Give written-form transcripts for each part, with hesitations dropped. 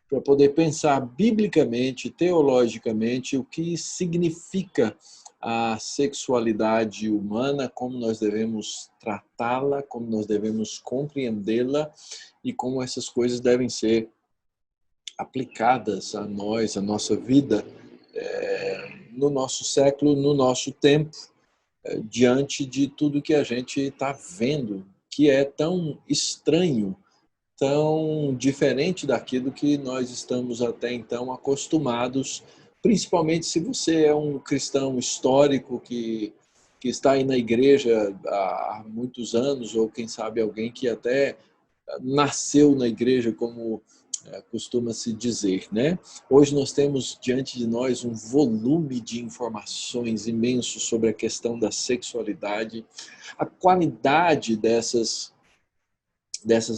para poder pensar biblicamente, teologicamente, o que significa a sexualidade humana, como nós devemos tratá-la, como nós devemos compreendê-la e como essas coisas devem ser aplicadas a nós, a nossa vida, no nosso século, no nosso tempo, diante de tudo que a gente está vendo, que é tão estranho, tão diferente daquilo que nós estamos até então acostumados, principalmente se você é um cristão histórico que está aí na igreja há muitos anos, ou quem sabe alguém que até nasceu na igreja, como costuma-se dizer, né? Hoje nós temos diante de nós um volume de informações imenso sobre a questão da sexualidade, a qualidade dessas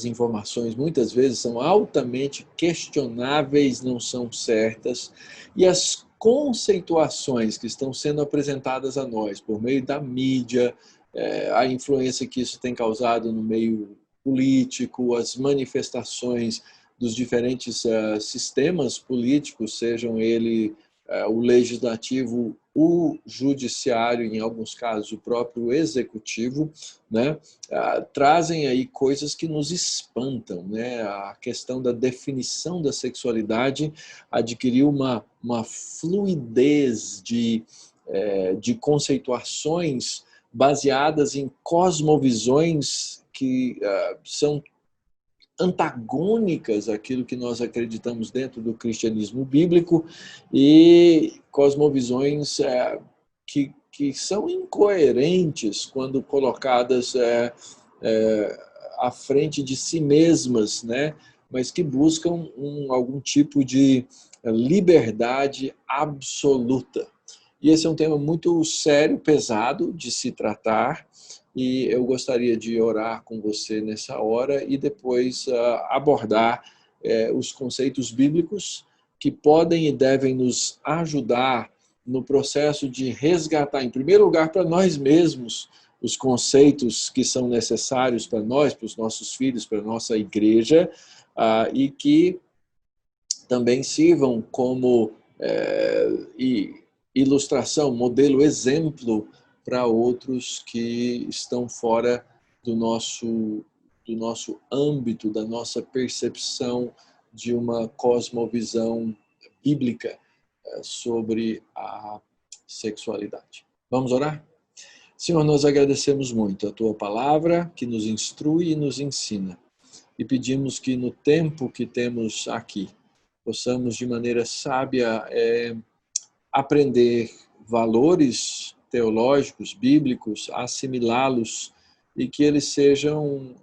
informações muitas vezes são altamente questionáveis, não são certas, e as conceituações que estão sendo apresentadas a nós por meio da mídia, a influência que isso tem causado no meio político, as manifestações dos diferentes sistemas políticos, sejam ele o legislativo, o judiciário, em alguns casos o próprio executivo, né, trazem aí coisas que nos espantam, né? A questão da definição da sexualidade adquiriu uma fluidez de conceituações baseadas em cosmovisões que são antagônicas àquilo que nós acreditamos dentro do cristianismo bíblico e cosmovisões que são incoerentes quando colocadas à frente de si mesmas, né? Mas que buscam algum tipo de liberdade absoluta. E esse é um tema muito sério, pesado de se tratar, e eu gostaria de orar com você nessa hora e depois abordar os conceitos bíblicos que podem e devem nos ajudar no processo de resgatar, em primeiro lugar, para nós mesmos, os conceitos que são necessários para nós, para os nossos filhos, para a nossa igreja, e que também sirvam como ilustração, modelo, exemplo para outros que estão fora do nosso âmbito, da nossa percepção de uma cosmovisão bíblica sobre a sexualidade. Vamos orar? Senhor, nós agradecemos muito a Tua palavra que nos instrui e nos ensina. E pedimos que no tempo que temos aqui, possamos de maneira sábia aprender valores teológicos, bíblicos, assimilá-los e que eles sejam,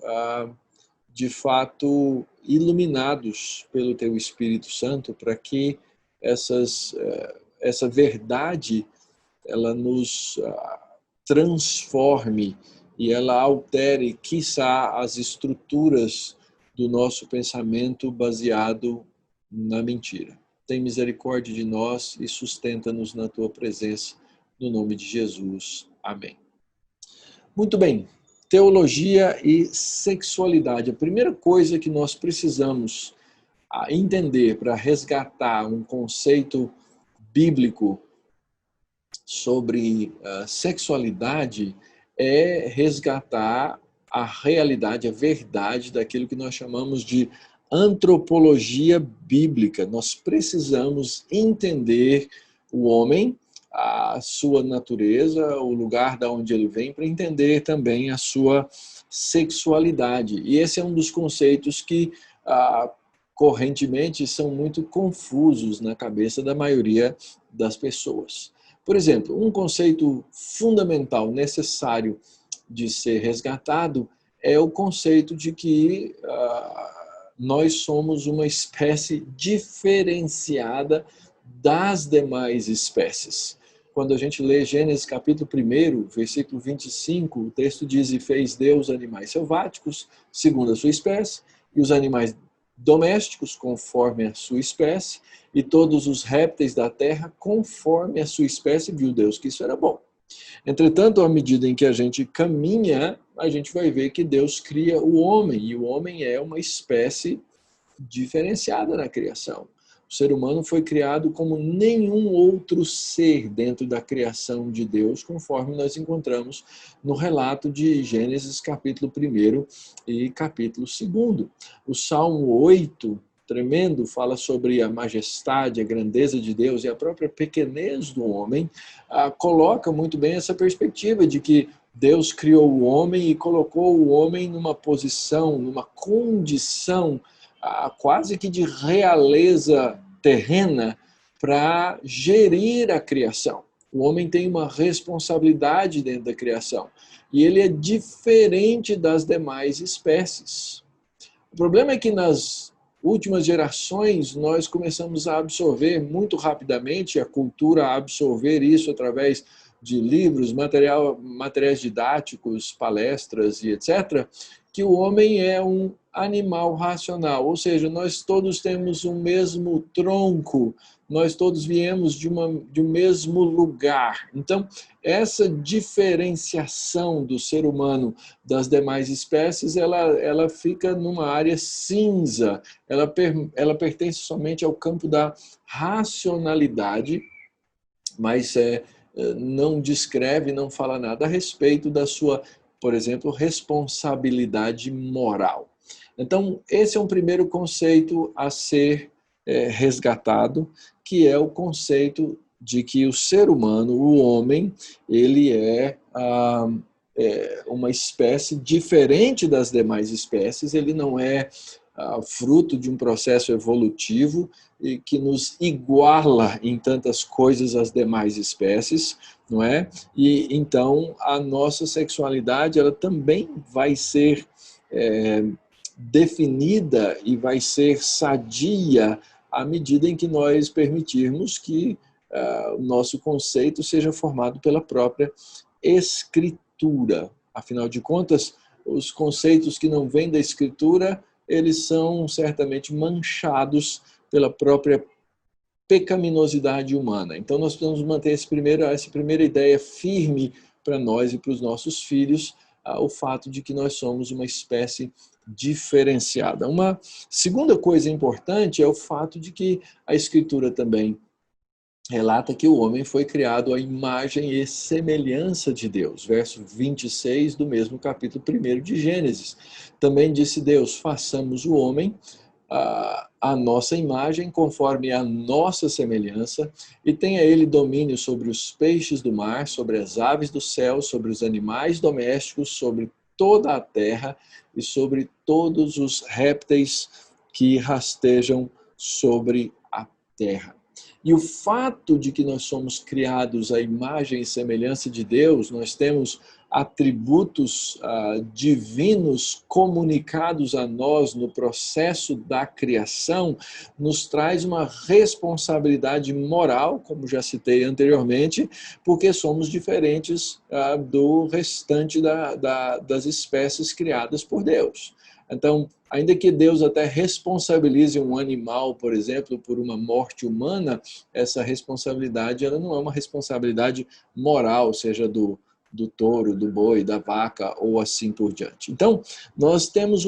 de fato, iluminados pelo Teu Espírito Santo para que essa verdade ela nos transforme e ela altere, quiçá, as estruturas do nosso pensamento baseado na mentira. Tem misericórdia de nós e sustenta-nos na Tua presença, no nome de Jesus. Amém. Muito bem, teologia e sexualidade. A primeira coisa que nós precisamos entender para resgatar um conceito bíblico sobre sexualidade é resgatar a realidade, a verdade daquilo que nós chamamos de antropologia bíblica. Nós precisamos entender o homem, a sua natureza, o lugar da onde ele vem, para entender também a sua sexualidade. E esse é um dos conceitos que correntemente são muito confusos na cabeça da maioria das pessoas. Por exemplo, um conceito fundamental, necessário de ser resgatado, é o conceito de que nós somos uma espécie diferenciada das demais espécies. Quando a gente lê Gênesis capítulo 1, versículo 25, o texto diz: e fez Deus animais selváticos, segundo a sua espécie, e os animais domésticos, conforme a sua espécie, e todos os répteis da terra, conforme a sua espécie, viu Deus que isso era bom. Entretanto, à medida em que a gente caminha, a gente vai ver que Deus cria o homem, e o homem é uma espécie diferenciada na criação. O ser humano foi criado como nenhum outro ser dentro da criação de Deus, conforme nós encontramos no relato de Gênesis capítulo 1 e capítulo 2. O Salmo 8, tremendo, fala sobre a majestade, a grandeza de Deus e a própria pequenez do homem, coloca muito bem essa perspectiva de que Deus criou o homem e colocou o homem numa posição, numa condição quase que de realeza terrena para gerir a criação. O homem tem uma responsabilidade dentro da criação e ele é diferente das demais espécies. O problema é que nas últimas gerações nós começamos a absorver muito rapidamente, a cultura a absorver isso através de livros, materiais didáticos, palestras e etc., que o homem é um animal racional, ou seja, nós todos temos o mesmo tronco, nós todos viemos de um mesmo lugar. Então, essa diferenciação do ser humano das demais espécies, ela fica numa área cinza, ela pertence somente ao campo da racionalidade, mas não descreve, não fala nada a respeito da sua, por exemplo, responsabilidade moral. Então, esse é um primeiro conceito a ser resgatado, que é o conceito de que o ser humano, o homem, ele é uma espécie diferente das demais espécies, ele não é fruto de um processo evolutivo e que nos iguala em tantas coisas às demais espécies, não é? E então a nossa sexualidade ela também vai ser definida e vai ser sadia à medida em que nós permitirmos que o nosso conceito seja formado pela própria Escritura. Afinal de contas, os conceitos que não vêm da Escritura eles são certamente manchados pela própria pecaminosidade humana. Então nós precisamos manter essa primeira ideia firme para nós e para os nossos filhos, o fato de que nós somos uma espécie diferenciada. Uma segunda coisa importante é o fato de que a Escritura também relata que o homem foi criado à imagem e semelhança de Deus. Verso 26 do mesmo capítulo 1 de Gênesis. Também disse Deus, façamos o homem a nossa imagem, conforme a nossa semelhança, e tenha ele domínio sobre os peixes do mar, sobre as aves do céu, sobre os animais domésticos, sobre toda a terra e sobre todos os répteis que rastejam sobre a terra. E o fato de que nós somos criados à imagem e semelhança de Deus, nós temos atributos divinos comunicados a nós no processo da criação, nos traz uma responsabilidade moral, como já citei anteriormente, porque somos diferentes do restante das espécies criadas por Deus. Então, ainda que Deus até responsabilize um animal, por exemplo, por uma morte humana, essa responsabilidade ela não é uma responsabilidade moral, seja do touro, do boi, da vaca ou assim por diante. Então, nós temos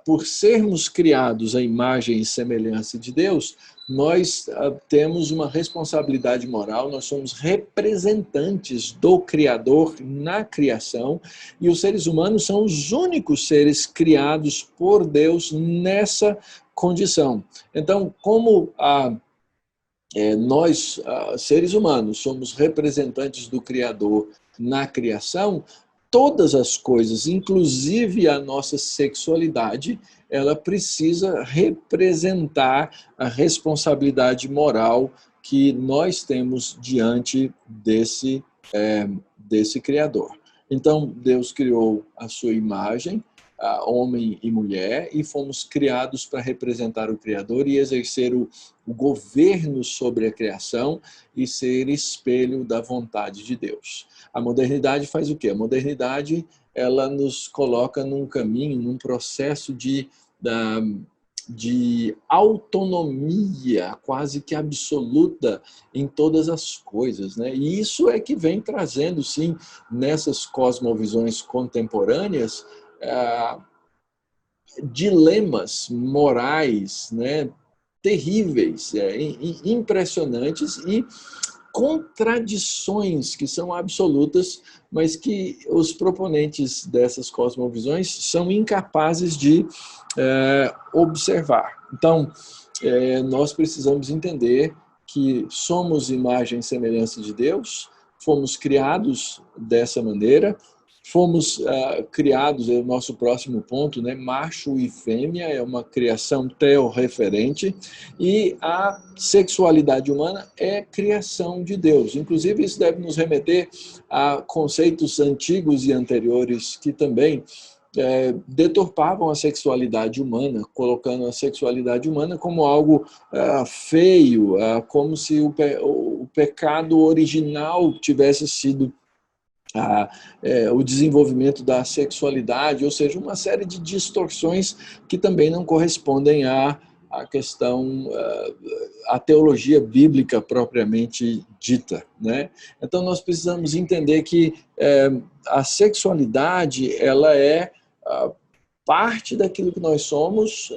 por sermos criados à imagem e semelhança de Deus, nós temos uma responsabilidade moral, nós somos representantes do Criador na criação e os seres humanos são os únicos seres criados por Deus nessa condição. Então, como nós, seres humanos, somos representantes do Criador na criação, todas as coisas, inclusive a nossa sexualidade, ela precisa representar a responsabilidade moral que nós temos diante desse Criador. Então, Deus criou a sua imagem, homem e mulher, e fomos criados para representar o Criador e exercer o governo sobre a criação e ser espelho da vontade de Deus. A modernidade faz o quê? A modernidade ela nos coloca num caminho, num processo de autonomia quase que absoluta em todas as coisas, né? E isso é que vem trazendo, sim, nessas cosmovisões contemporâneas, dilemas morais, né, terríveis, impressionantes e contradições que são absolutas, mas que os proponentes dessas cosmovisões são incapazes de observar. Então, nós precisamos entender que somos imagem e semelhança de Deus, fomos criados dessa maneira, fomos criados, é o nosso próximo ponto, né? Macho e fêmea, é uma criação teorreferente, e a sexualidade humana é criação de Deus. Inclusive, isso deve nos remeter a conceitos antigos e anteriores que também deturpavam a sexualidade humana, colocando a sexualidade humana como algo feio, como se o pecado original tivesse sido o desenvolvimento da sexualidade, ou seja, uma série de distorções que também não correspondem à questão, à teologia bíblica propriamente dita, né? Então nós precisamos entender que a sexualidade ela é parte daquilo que nós somos,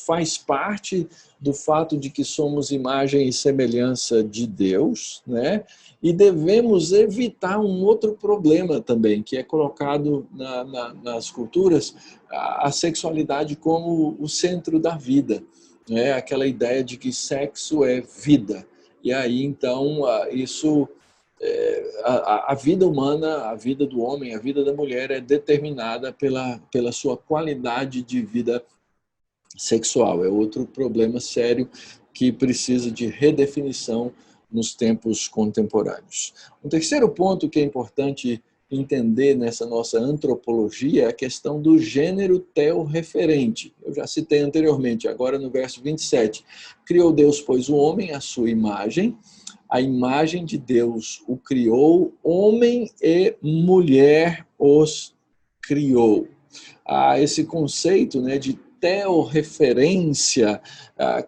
faz parte do fato de que somos imagem e semelhança de Deus, né? E devemos evitar um outro problema também, que é colocado nas culturas, a sexualidade como o centro da vida, né? Aquela ideia de que sexo é vida. E aí, então, isso a vida humana, a vida do homem, a vida da mulher é determinada pela sua qualidade de vida sexual. É outro problema sério que precisa de redefinição nos tempos contemporâneos. Um terceiro ponto que é importante entender nessa nossa antropologia é a questão do gênero teorreferente. Eu já citei anteriormente, agora no verso 27. Criou Deus, pois, o homem à sua imagem, a imagem de Deus o criou, homem e mulher os criou. Esse conceito, né, de teorreferência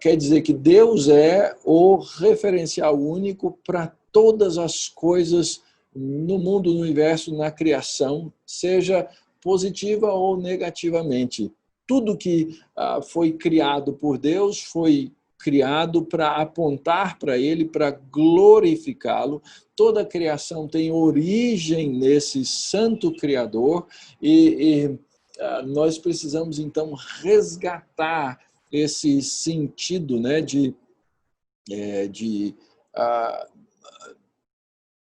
quer dizer que Deus é o referencial único para todas as coisas no mundo, no universo, na criação, seja positiva ou negativamente. Tudo que foi criado por Deus foi criado para apontar para Ele, para glorificá-lo. Toda a criação tem origem nesse santo Criador e nós precisamos, então, resgatar esse sentido, né, de,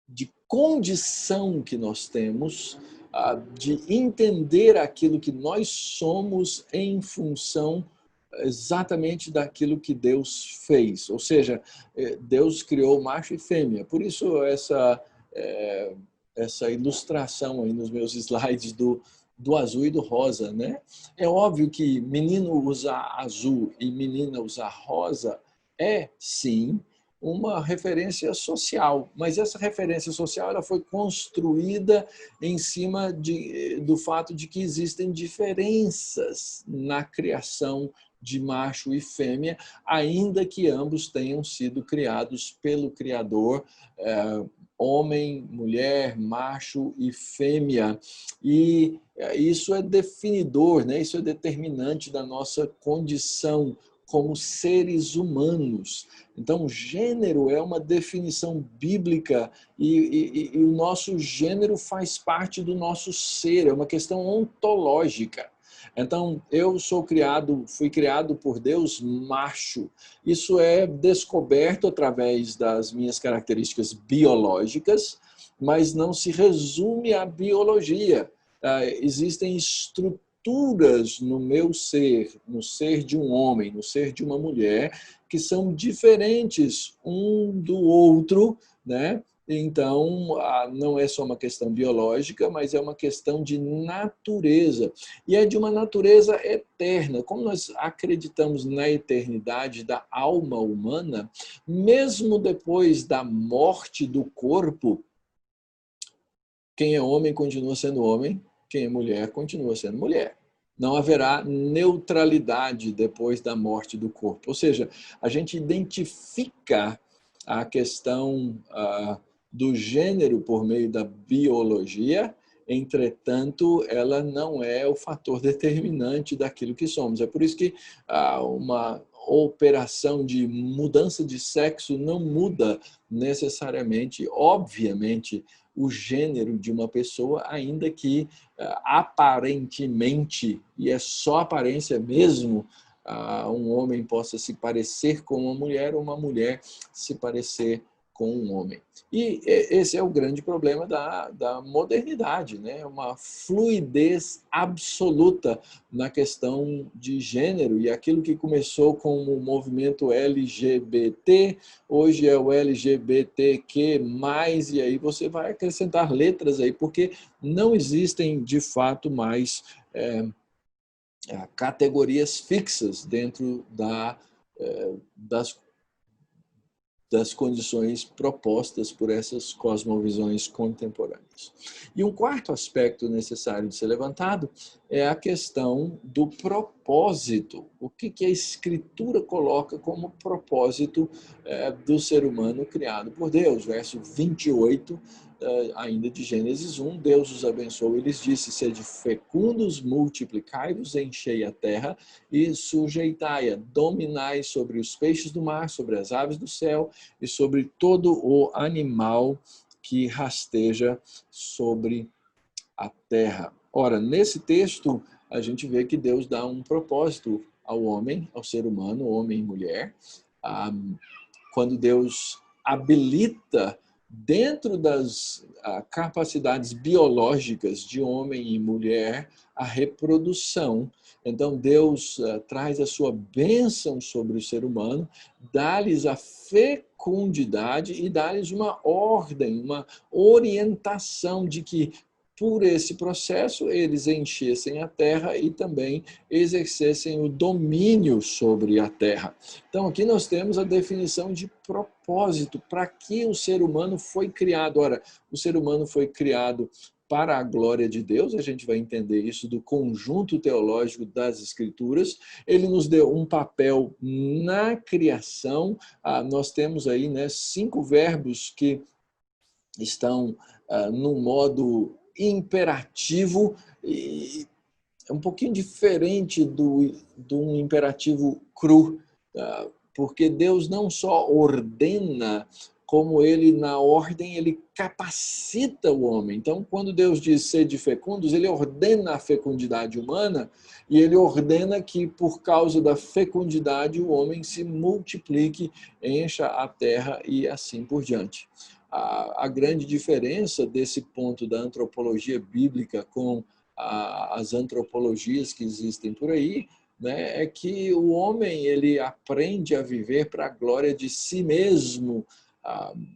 de condição que nós temos, de entender aquilo que nós somos em função exatamente daquilo que Deus fez. Ou seja, Deus criou macho e fêmea. Por isso, essa ilustração aí nos meus slides do azul e do rosa, né? É óbvio que menino usar azul e menina usar rosa é, sim, uma referência social, mas essa referência social ela foi construída em cima do fato de que existem diferenças na criação de macho e fêmea, ainda que ambos tenham sido criados pelo Criador, homem, mulher, macho e fêmea. E isso é definidor, né? Isso é determinante da nossa condição como seres humanos. Então, gênero é uma definição bíblica e o nosso gênero faz parte do nosso ser, é uma questão ontológica. Então, fui criado por Deus macho. Isso é descoberto através das minhas características biológicas, mas não se resume à biologia. Existem estruturas no meu ser, no ser de um homem, no ser de uma mulher, que são diferentes um do outro, né? Então, não é só uma questão biológica, mas é uma questão de natureza. E é de uma natureza eterna. Como nós acreditamos na eternidade da alma humana, mesmo depois da morte do corpo, quem é homem continua sendo homem, quem é mulher continua sendo mulher. Não haverá neutralidade depois da morte do corpo. Ou seja, a gente identifica a questão do gênero por meio da biologia entretanto, ela não é o fator determinante daquilo que somos. É por isso que uma operação de mudança de sexo não muda necessariamente, obviamente, o gênero de uma pessoa, ainda que aparentemente, e é só aparência mesmo, um homem possa se parecer com uma mulher se parecer com um homem. E esse é o grande problema da modernidade, né? Uma fluidez absoluta na questão de gênero, e aquilo que começou com o movimento LGBT, hoje é o LGBTQ+, e aí você vai acrescentar letras aí, porque não existem de fato mais categorias fixas dentro das condições propostas por essas cosmovisões contemporâneas. E um quarto aspecto necessário de ser levantado é a questão do propósito. O que a Escritura coloca como propósito do ser humano criado por Deus? Verso 28, ainda de Gênesis 1, Deus os abençoou e lhes disse: sede fecundos, multiplicai-vos, enchei a terra e sujeitai-a, dominai sobre os peixes do mar, sobre as aves do céu e sobre todo o animal que rasteja sobre a terra. Ora, nesse texto, a gente vê que Deus dá um propósito ao homem, ao ser humano, homem e mulher. Quando Deus habilita dentro das capacidades biológicas de homem e mulher a reprodução. Então Deus traz a sua bênção sobre o ser humano, dá-lhes a fecundidade e dá-lhes uma ordem, uma orientação de que por esse processo eles enchessem a terra e também exercessem o domínio sobre a terra. Então aqui nós temos a definição de propósito, para que o ser humano foi criado. Ora, o ser humano foi criado para a glória de Deus, a gente vai entender isso do conjunto teológico das Escrituras. Ele nos deu um papel na criação. Nós temos aí 5 verbos que estão no modo imperativo, e é um pouquinho diferente do um imperativo cru, porque Deus não só ordena, como ele, na ordem, ele capacita o homem. Então, quando Deus diz sede fecundos, ele ordena a fecundidade humana, e ele ordena que, por causa da fecundidade, o homem se multiplique, encha a terra e assim por diante. A grande diferença desse ponto da antropologia bíblica com as antropologias que existem por aí, né, é que o homem ele aprende a viver para a glória de si mesmo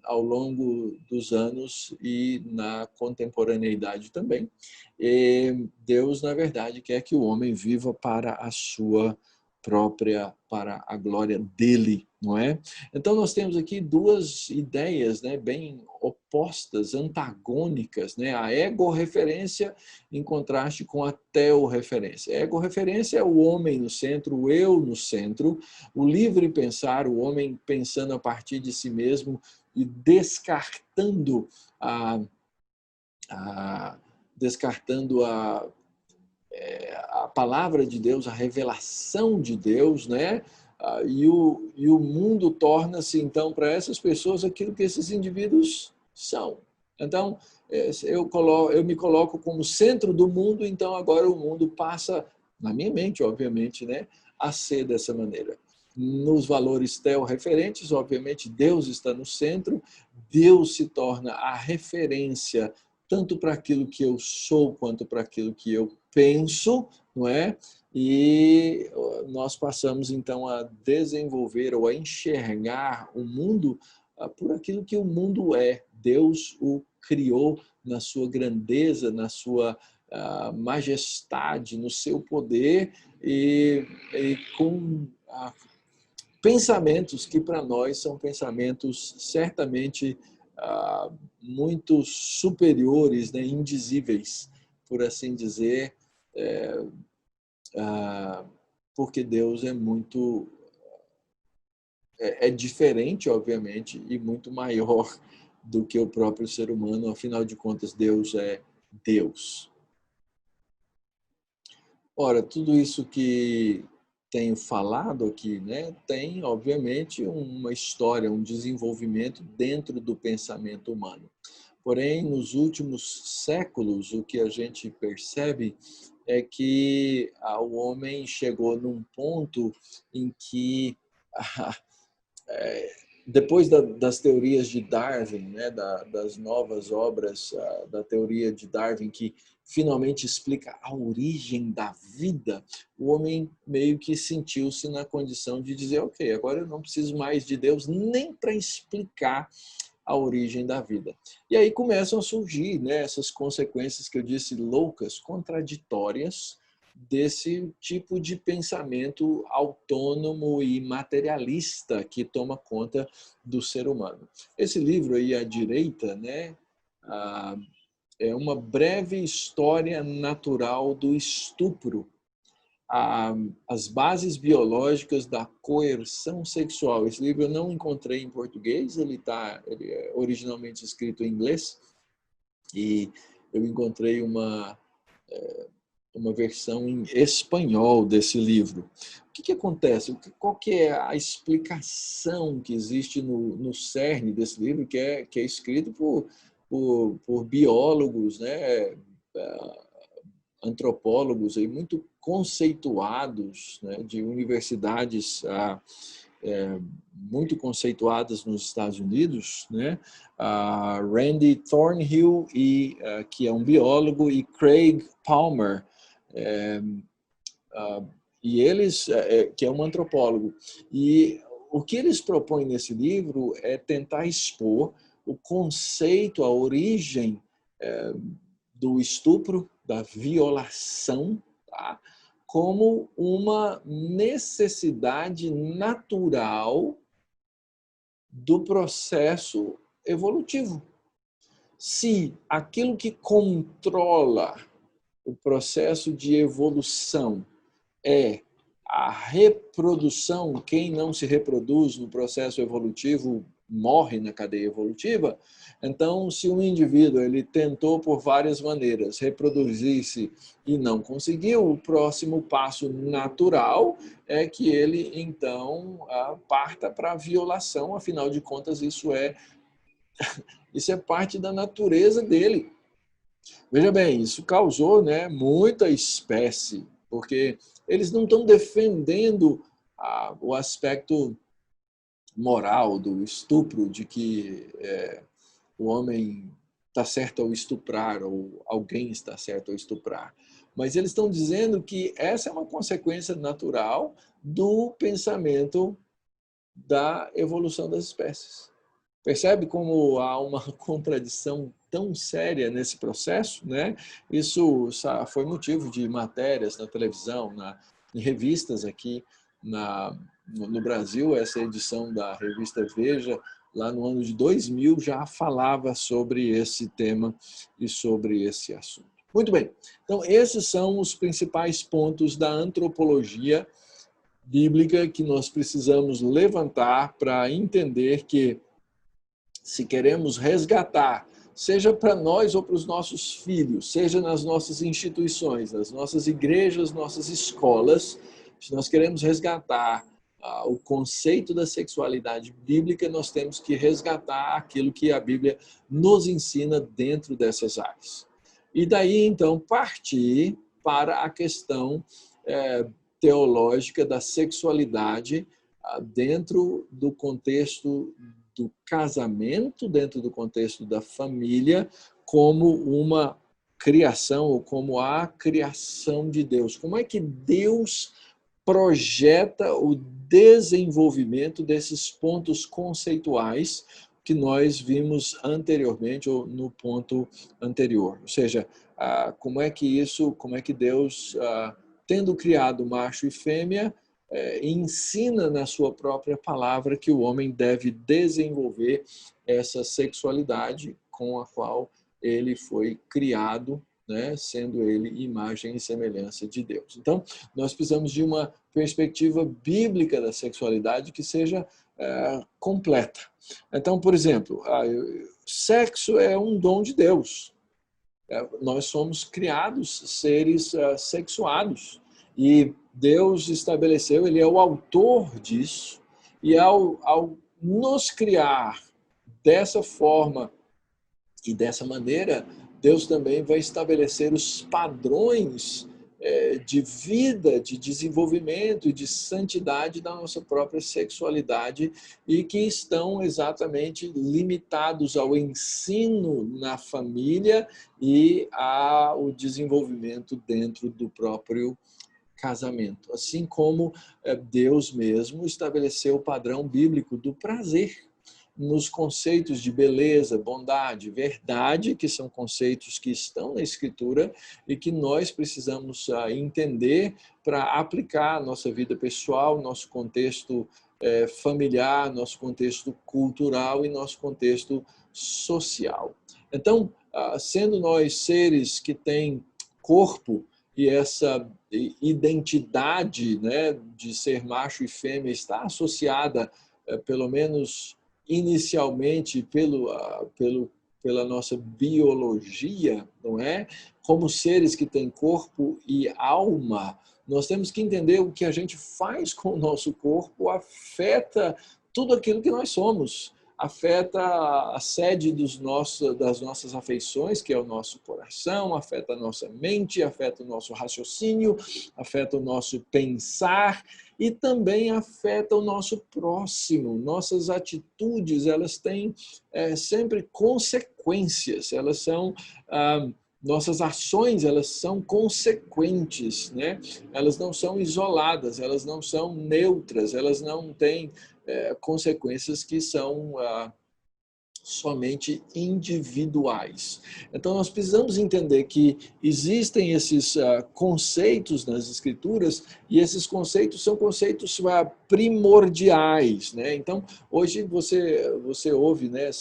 ao longo dos anos e na contemporaneidade também. E Deus, na verdade, quer que o homem viva para a sua própria, para a glória dele, não é? Então nós temos aqui duas ideias, né, bem opostas, antagônicas, né? A ego-referência em contraste com a teo-referência. A ego-referência é o homem no centro, o eu no centro, o livre pensar, o homem pensando a partir de si mesmo e descartando descartando a palavra de Deus, a revelação de Deus, né? E o mundo torna-se, então, para essas pessoas aquilo que esses indivíduos são. Então, eu me coloco como centro do mundo, então agora o mundo passa, na minha mente, obviamente, né, a ser dessa maneira. Nos valores teo-referentes, obviamente, Deus está no centro, Deus se torna a referência tanto para aquilo que eu sou quanto para aquilo que eu penso, não é? E nós passamos então a desenvolver ou a enxergar o mundo por aquilo que o mundo é. Deus o criou na sua grandeza, na sua majestade, no seu poder e com pensamentos que para nós são pensamentos certamente muito superiores, né, indizíveis, por assim dizer, porque Deus é muito diferente, obviamente, e muito maior do que o próprio ser humano. Afinal de contas, Deus é Deus. Ora, tudo isso que tenho falado aqui, né, tem, obviamente, uma história, um desenvolvimento dentro do pensamento humano. Porém, nos últimos séculos, o que a gente percebe é que o homem chegou num ponto em que depois das teorias de Darwin, né, das novas obras da teoria de Darwin, que finalmente explica a origem da vida, o homem meio que sentiu-se na condição de dizer, ok, agora eu não preciso mais de Deus nem para explicar a origem da vida. E aí começam a surgir, né, essas consequências que eu disse loucas, contraditórias, desse tipo de pensamento autônomo e materialista que toma conta do ser humano. Esse livro aí à direita, né, é uma breve história natural do estupro, as bases biológicas da coerção sexual. Esse livro eu não encontrei em português, ele é originalmente escrito em inglês, e eu encontrei uma versão em espanhol desse livro. O que acontece? Qual que é a explicação que existe no cerne desse livro, que é escrito por biólogos, né, antropólogos aí, muito conceituados, né, de universidades muito conceituadas nos Estados Unidos, né? Randy Thornhill, que é um biólogo, e Craig Palmer, e eles, que é um antropólogo. E o que eles propõem nesse livro é tentar expor o conceito, a origem do estupro, da violação, tá? Como uma necessidade natural do processo evolutivo. Se aquilo que controla o processo de evolução é a reprodução, quem não se reproduz no processo evolutivo morre na cadeia evolutiva. Então, se um indivíduo ele tentou por várias maneiras reproduzir-se e não conseguiu, o próximo passo natural é que ele então parta para a violação. Afinal de contas, isso é parte da natureza dele. Veja bem, isso causou, né, muita espécie, porque eles não estão defendendo o aspecto moral do estupro, de que o homem está certo ao estuprar, ou alguém está certo ao estuprar. Mas eles estão dizendo que essa é uma consequência natural do pensamento da evolução das espécies. Percebe como há uma contradição tão séria nesse processo, né? Isso foi motivo de matérias na televisão, em revistas aqui no Brasil. Essa edição da revista Veja, lá no ano de 2000, já falava sobre esse tema e sobre esse assunto. Muito bem, então esses são os principais pontos da antropologia bíblica que nós precisamos levantar para entender que, se queremos resgatar, seja para nós ou para os nossos filhos, seja nas nossas instituições, nas nossas igrejas, nossas escolas, se nós queremos resgatar o conceito da sexualidade bíblica, nós temos que resgatar aquilo que a Bíblia nos ensina dentro dessas áreas. E daí, então, partir para a questão teológica da sexualidade dentro do contexto do casamento, dentro do contexto da família, como uma criação, ou como a criação de Deus. Como é que Deus projeta o desenvolvimento desses pontos conceituais que nós vimos anteriormente, ou no ponto anterior? Ou seja, como é que Deus, tendo criado macho e fêmea, ensina na sua própria palavra que o homem deve desenvolver essa sexualidade com a qual ele foi criado, né, sendo ele imagem e semelhança de Deus. Então, nós precisamos de uma perspectiva bíblica da sexualidade que seja completa. Então, por exemplo, sexo é um dom de Deus. Nós somos criados seres sexuados. E Deus estabeleceu, Ele é o autor disso. E ao nos criar dessa forma e dessa maneira, Deus também vai estabelecer os padrões de vida, de desenvolvimento e de santidade da nossa própria sexualidade e que estão exatamente limitados ao ensino na família e ao desenvolvimento dentro do próprio casamento. Assim como Deus mesmo estabeleceu o padrão bíblico do prazer nos conceitos de beleza, bondade, verdade, que são conceitos que estão na Escritura e que nós precisamos entender para aplicar a nossa vida pessoal, nosso contexto familiar, nosso contexto cultural e nosso contexto social. Então, sendo nós seres que têm corpo e essa identidade, né, de ser macho e fêmea está associada, pelo menos inicialmente pela nossa biologia, não é? Como seres que têm corpo e alma, nós temos que entender o que a gente faz com o nosso corpo afeta tudo aquilo que nós somos, afeta a sede das nossas afeições, que é o nosso coração, afeta a nossa mente, afeta o nosso raciocínio, afeta o nosso pensar e também afeta o nosso próximo. Nossas atitudes, elas têm sempre consequências, elas são... nossas ações, elas são consequentes, né? Elas não são isoladas, elas não são neutras, elas não têm consequências que são somente individuais. Então, nós precisamos entender que existem esses conceitos nas Escrituras e esses conceitos são conceitos primordiais, né? Então, hoje você ouve, né,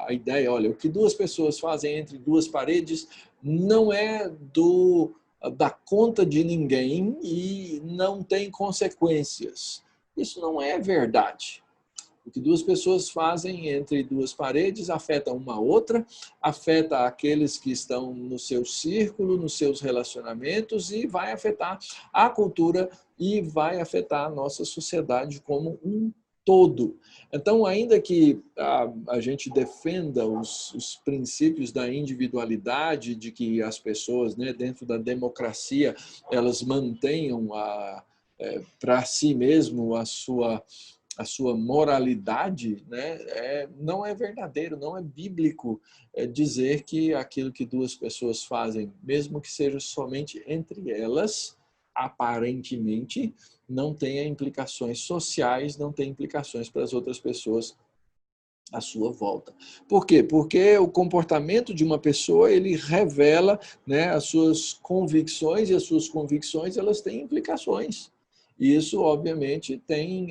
a ideia, olha, o que duas pessoas fazem entre duas paredes não é da conta de ninguém e não tem consequências. Isso não é verdade. O que duas pessoas fazem entre duas paredes afeta uma outra, afeta aqueles que estão no seu círculo, nos seus relacionamentos e vai afetar a cultura e vai afetar a nossa sociedade como um todo. Então, ainda que a gente defenda os princípios da individualidade, de que as pessoas, né, dentro da democracia, elas mantenham para si mesmo a sua moralidade, né, não é verdadeiro, não é bíblico dizer que aquilo que duas pessoas fazem, mesmo que seja somente entre elas, aparentemente, não tenha implicações sociais, não tem implicações para as outras pessoas à sua volta. Por quê? Porque o comportamento de uma pessoa, ele revela, né, as suas convicções, e as suas convicções, elas têm implicações. E isso, obviamente, tem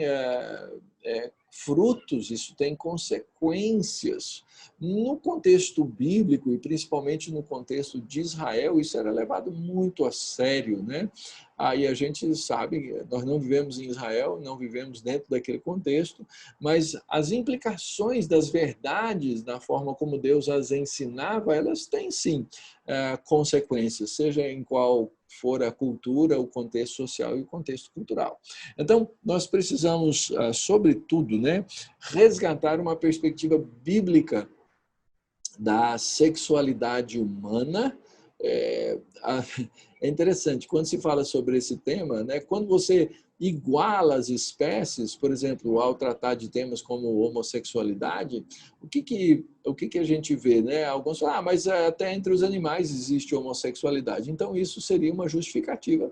frutos, isso tem consequências. No contexto bíblico, e principalmente no contexto de Israel, isso era levado muito a sério, né? Aí a gente sabe, nós não vivemos em Israel, não vivemos dentro daquele contexto, mas as implicações das verdades, da forma como Deus as ensinava, elas têm sim consequências, seja em qual for a cultura, o contexto social e o contexto cultural. Então, nós precisamos, sobretudo, né, resgatar uma perspectiva bíblica da sexualidade humana. É interessante, quando se fala sobre esse tema, né, quando você iguala as espécies, por exemplo, ao tratar de temas como homossexualidade, o que a gente vê? Né? Alguns falam, mas até entre os animais existe homossexualidade. Então, isso seria uma justificativa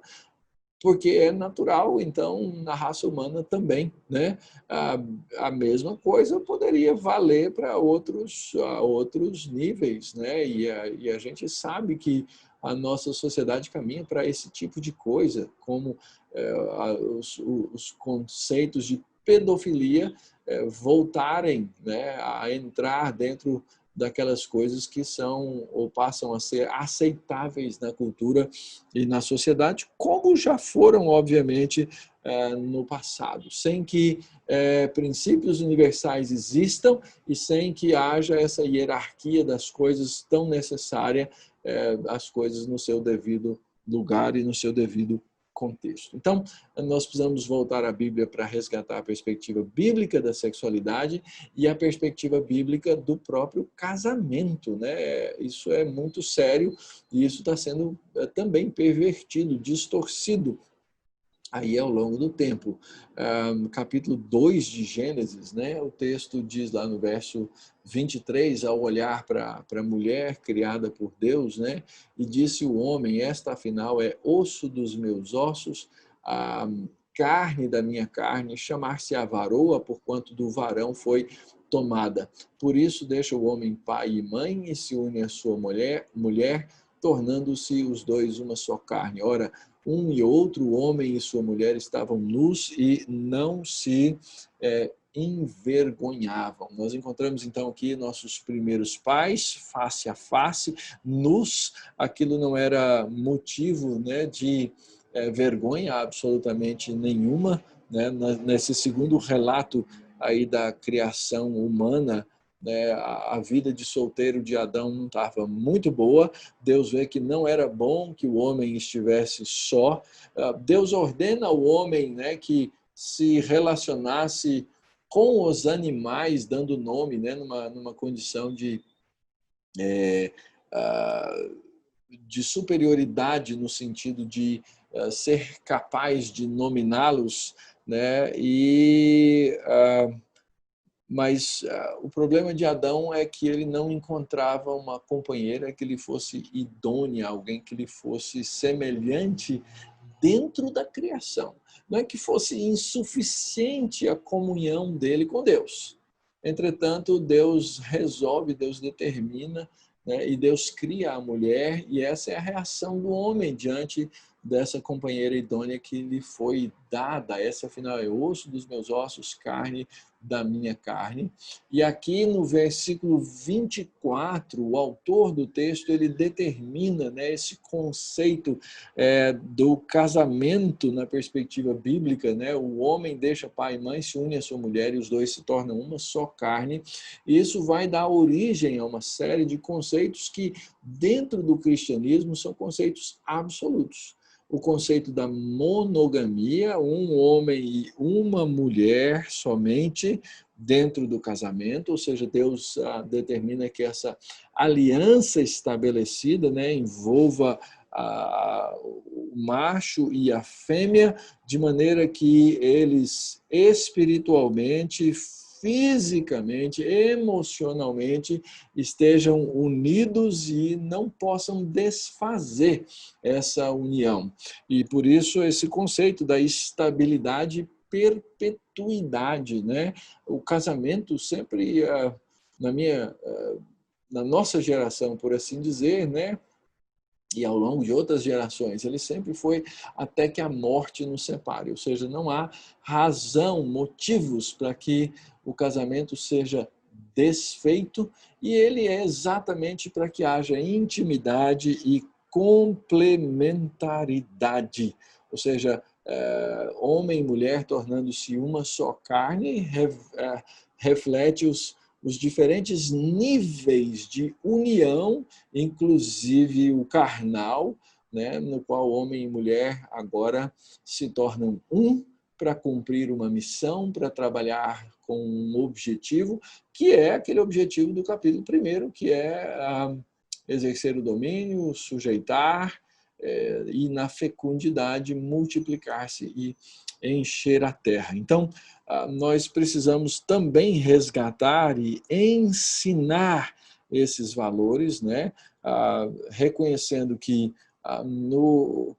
porque é natural, então, na raça humana também, né? A mesma coisa poderia valer para outros níveis, né? E a gente sabe que a nossa sociedade caminha para esse tipo de coisa, como os conceitos de pedofilia voltarem, né, a entrar dentro daquelas coisas que são ou passam a ser aceitáveis na cultura e na sociedade, como já foram, obviamente, no passado, sem que princípios universais existam e sem que haja essa hierarquia das coisas tão necessária, as coisas no seu devido lugar e no seu devido contexto. Então, nós precisamos voltar à Bíblia para resgatar a perspectiva bíblica da sexualidade e a perspectiva bíblica do próprio casamento, né? Isso é muito sério e isso está sendo também pervertido, distorcido aí ao longo do tempo. Capítulo 2 de Gênesis, né? O texto diz lá no verso 23, ao olhar para a mulher criada por Deus, né? E disse o homem, esta afinal é osso dos meus ossos, a carne da minha carne, chamar-se-á varoa, porquanto do varão foi tomada. Por isso deixa o homem pai e mãe e se une à sua mulher, tornando-se os dois uma só carne. Ora, um e outro, o homem e sua mulher, estavam nus e não se envergonhavam. Nós encontramos então aqui nossos primeiros pais, face a face, nus. Aquilo não era motivo, né, de vergonha absolutamente nenhuma, né? Nesse segundo relato aí da criação humana, né, a vida de solteiro de Adão não estava muito boa. Deus vê que não era bom que o homem estivesse só. Deus ordena ao homem, né, que se relacionasse com os animais, dando nome, né, numa condição de superioridade, no sentido de ser capaz de nominá-los, né, mas o problema de Adão é que ele não encontrava uma companheira que lhe fosse idônea, alguém que lhe fosse semelhante dentro da criação. Não é que fosse insuficiente a comunhão dele com Deus. Entretanto, Deus resolve, Deus determina, né, e Deus cria a mulher, e essa é a reação do homem diante dessa companheira idônea que lhe foi dada. Essa, afinal, é osso dos meus ossos, carne da minha carne. E aqui no versículo 24, o autor do texto, ele determina, né, esse conceito do casamento na perspectiva bíblica, né? O homem deixa pai e mãe, se une à sua mulher e os dois se tornam uma só carne. E isso vai dar origem a uma série de conceitos que, dentro do cristianismo, são conceitos absolutos. O conceito da monogamia, um homem e uma mulher somente dentro do casamento, ou seja, Deus determina que essa aliança estabelecida, né, envolva o macho e a fêmea, de maneira que eles espiritualmente, fisicamente, emocionalmente estejam unidos e não possam desfazer essa união. E por isso esse conceito da estabilidade e perpetuidade, né? O casamento sempre, na nossa geração, por assim dizer, né? E ao longo de outras gerações, ele sempre foi até que a morte nos separe, ou seja, não há razão, motivos para que o casamento seja desfeito, e ele é exatamente para que haja intimidade e complementaridade, ou seja, homem e mulher tornando-se uma só carne, reflete os diferentes níveis de união, inclusive o carnal, né, no qual homem e mulher agora se tornam um para cumprir uma missão, para trabalhar com um objetivo, que é aquele objetivo do capítulo 1, que é exercer o domínio, sujeitar, e na fecundidade multiplicar-se e encher a terra. Então, nós precisamos também resgatar e ensinar esses valores, né? Reconhecendo que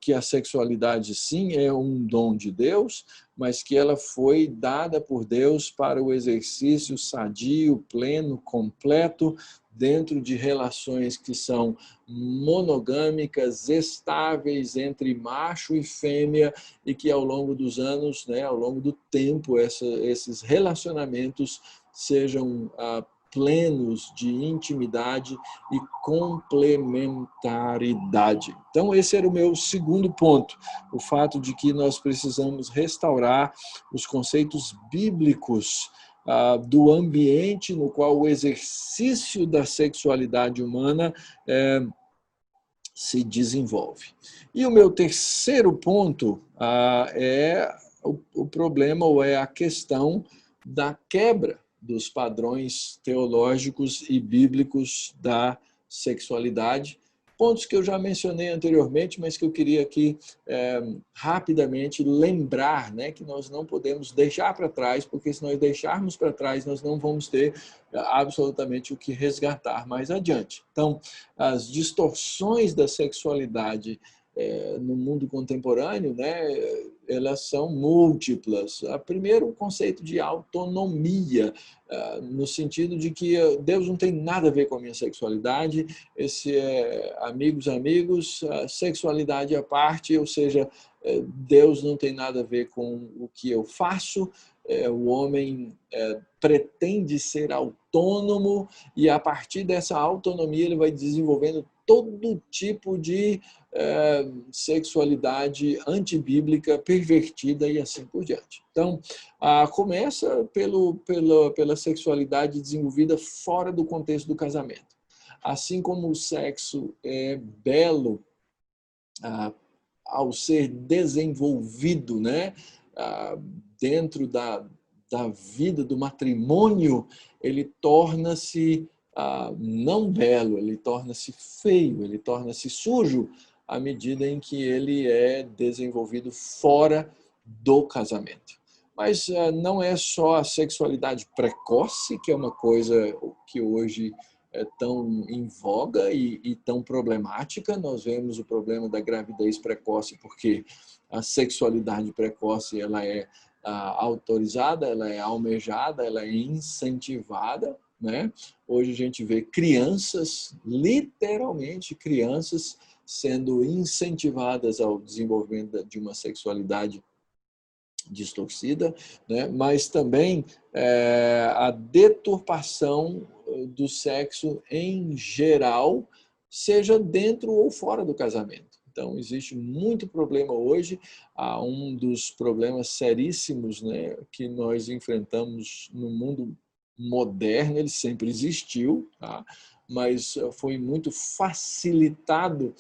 que a sexualidade sim é um dom de Deus, mas que ela foi dada por Deus para o exercício sadio, pleno, completo, dentro de relações que são monogâmicas, estáveis entre macho e fêmea, e que ao longo dos anos, né, ao longo do tempo, esses relacionamentos sejam plenos de intimidade e complementaridade. Então, esse era o meu segundo ponto, o fato de que nós precisamos restaurar os conceitos bíblicos do ambiente no qual o exercício da sexualidade humana se desenvolve. E o meu terceiro ponto é o problema, ou é a questão da quebra dos padrões teológicos e bíblicos da sexualidade. Pontos que eu já mencionei anteriormente, mas que eu queria aqui rapidamente lembrar, né, que nós não podemos deixar para trás, porque se nós deixarmos para trás, nós não vamos ter absolutamente o que resgatar mais adiante. Então, as distorções da sexualidade no mundo contemporâneo, né, elas são múltiplas. Primeiro, o conceito de autonomia, no sentido de que Deus não tem nada a ver com a minha sexualidade, esse é amigos, sexualidade à parte, ou seja, Deus não tem nada a ver com o que eu faço, o homem pretende ser autônomo e a partir dessa autonomia ele vai desenvolvendo todo tipo de sexualidade antibíblica, pervertida e assim por diante. Então, começa pela sexualidade desenvolvida fora do contexto do casamento. Assim como o sexo é belo ao ser desenvolvido, né, dentro da vida do matrimônio, ele torna-se não belo, ele torna-se feio, ele torna-se sujo à medida em que ele é desenvolvido fora do casamento. Mas não é só a sexualidade precoce, que é uma coisa que hoje é tão em voga e tão problemática. Nós vemos o problema da gravidez precoce, porque a sexualidade precoce ela é autorizada, ela é almejada, ela é incentivada, né? Hoje a gente vê crianças, literalmente crianças, sendo incentivadas ao desenvolvimento de uma sexualidade distorcida, né? Mas também a deturpação do sexo em geral, seja dentro ou fora do casamento. Então, existe muito problema hoje. Um dos problemas seríssimos, né, que nós enfrentamos no mundo moderno, ele sempre existiu, tá? Mas foi muito facilitado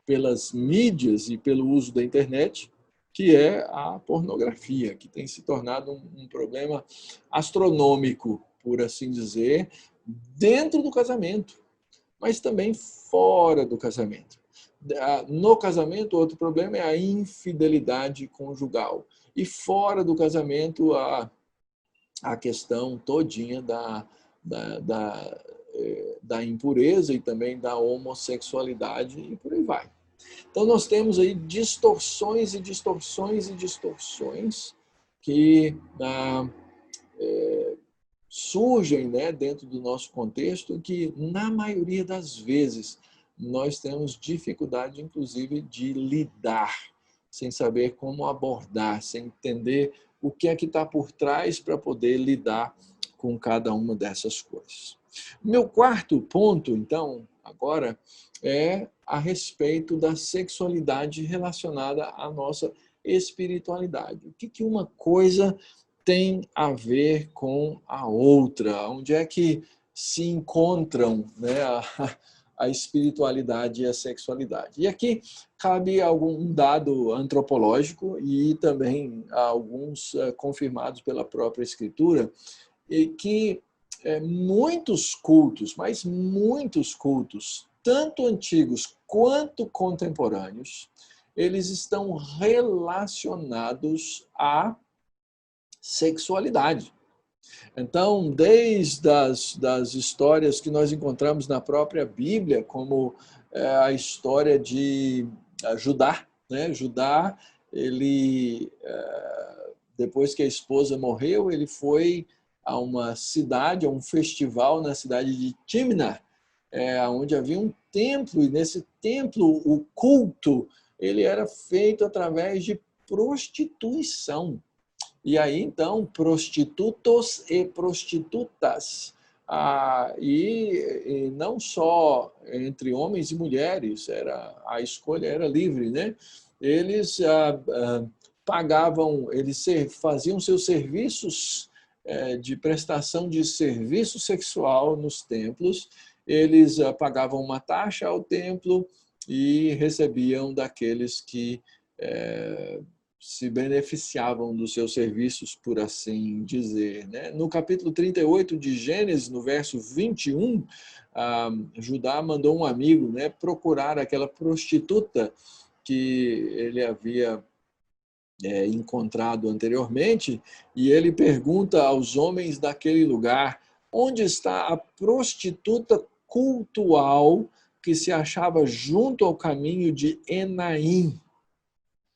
pelas mídias e pelo uso da internet, que é a pornografia, que tem se tornado um problema astronômico, por assim dizer, dentro do casamento, mas também fora do casamento. No casamento, outro problema é a infidelidade conjugal. E fora do casamento, a questão todinha da impureza e também da homossexualidade e por aí vai. Então, nós temos aí distorções e distorções e distorções que surgem, né, dentro do nosso contexto, que, na maioria das vezes, nós temos dificuldade, inclusive, de lidar, sem saber como abordar, sem entender o que é que está por trás para poder lidar com cada uma dessas coisas. Meu quarto ponto, então, agora, é a respeito da sexualidade relacionada à nossa espiritualidade. O que uma coisa tem a ver com a outra? Onde é que se encontram, né, a espiritualidade e a sexualidade? E aqui cabe algum dado antropológico e também alguns confirmados pela própria Escritura, e que muitos cultos, mas muitos cultos, tanto antigos quanto contemporâneos, eles estão relacionados à sexualidade. Então, desde das histórias que nós encontramos na própria Bíblia, como a história de Judá, né? Judá, ele, depois que a esposa morreu, ele foi a uma cidade, a um festival na cidade de Timna, onde havia um templo, e nesse templo o culto ele era feito através de prostituição. E aí, então, prostitutos e prostitutas E não só entre homens e mulheres, a escolha era livre, né? Eles pagavam, eles faziam seus serviços de prestação de serviço sexual nos templos, eles pagavam uma taxa ao templo e recebiam daqueles que se beneficiavam dos seus serviços, por assim dizer, né? No capítulo 38 de Gênesis, no verso 21, Judá mandou um amigo, né, procurar aquela prostituta que ele havia encontrado anteriormente, e ele pergunta aos homens daquele lugar: onde está a prostituta cultual que se achava junto ao caminho de Enaim?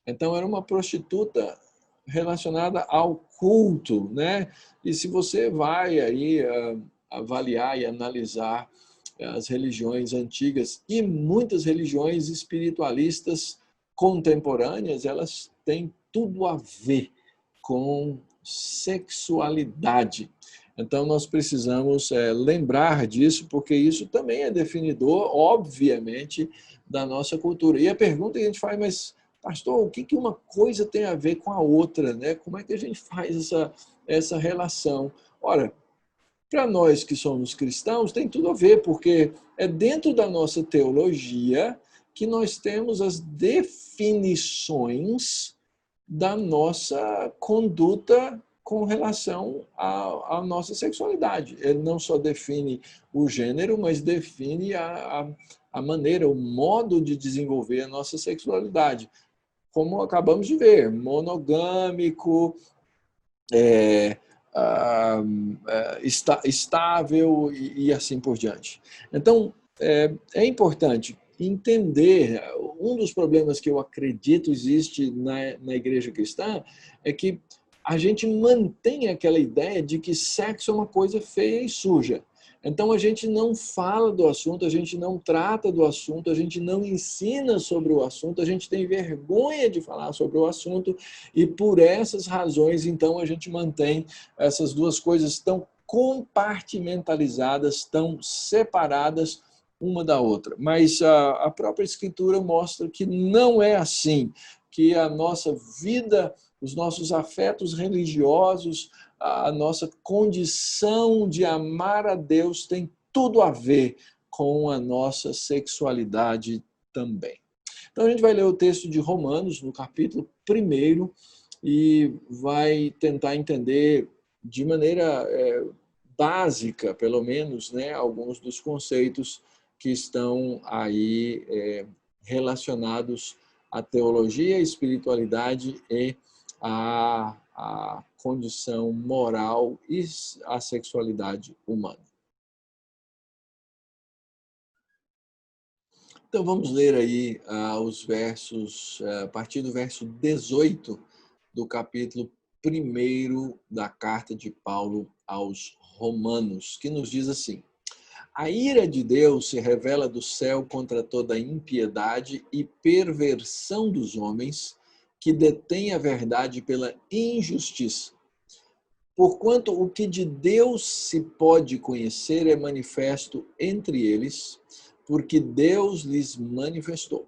Então, era uma prostituta relacionada ao culto, né? E se você vai aí avaliar e analisar as religiões antigas e muitas religiões espiritualistas contemporâneas, elas têm tudo a ver com sexualidade. Então, nós precisamos lembrar disso, porque isso também é definidor, obviamente, da nossa cultura. E a pergunta que a gente faz, mas, pastor, o que uma coisa tem a ver com a outra, né? Como é que a gente faz essa relação? Ora, para nós que somos cristãos, tem tudo a ver, porque é dentro da nossa teologia que nós temos as definições da nossa conduta com relação à nossa sexualidade. Ele não só define o gênero, mas define a maneira, o modo de desenvolver a nossa sexualidade. Como acabamos de ver, monogâmico, estável e assim por diante. Então, é importante entender, um dos problemas que eu acredito existe na igreja cristã é que a gente mantém aquela ideia de que sexo é uma coisa feia e suja. Então a gente não fala do assunto, a gente não trata do assunto, a gente não ensina sobre o assunto, a gente tem vergonha de falar sobre o assunto e por essas razões, então, a gente mantém essas duas coisas tão compartimentalizadas, tão separadas uma da outra. Mas a própria Escritura mostra que não é assim, que a nossa vida, os nossos afetos religiosos, a nossa condição de amar a Deus tem tudo a ver com a nossa sexualidade também. Então a gente vai ler o texto de Romanos, no capítulo 1, e vai tentar entender de maneira básica, pelo menos, né, alguns dos conceitos que estão aí relacionados à teologia, à espiritualidade e à condição moral e à sexualidade humana. Então vamos ler aí os versos, a partir do verso 18 do capítulo 1 da carta de Paulo aos Romanos, que nos diz assim: a ira de Deus se revela do céu contra toda a impiedade e perversão dos homens que detêm a verdade pela injustiça. Porquanto o que de Deus se pode conhecer é manifesto entre eles, porque Deus lhes manifestou.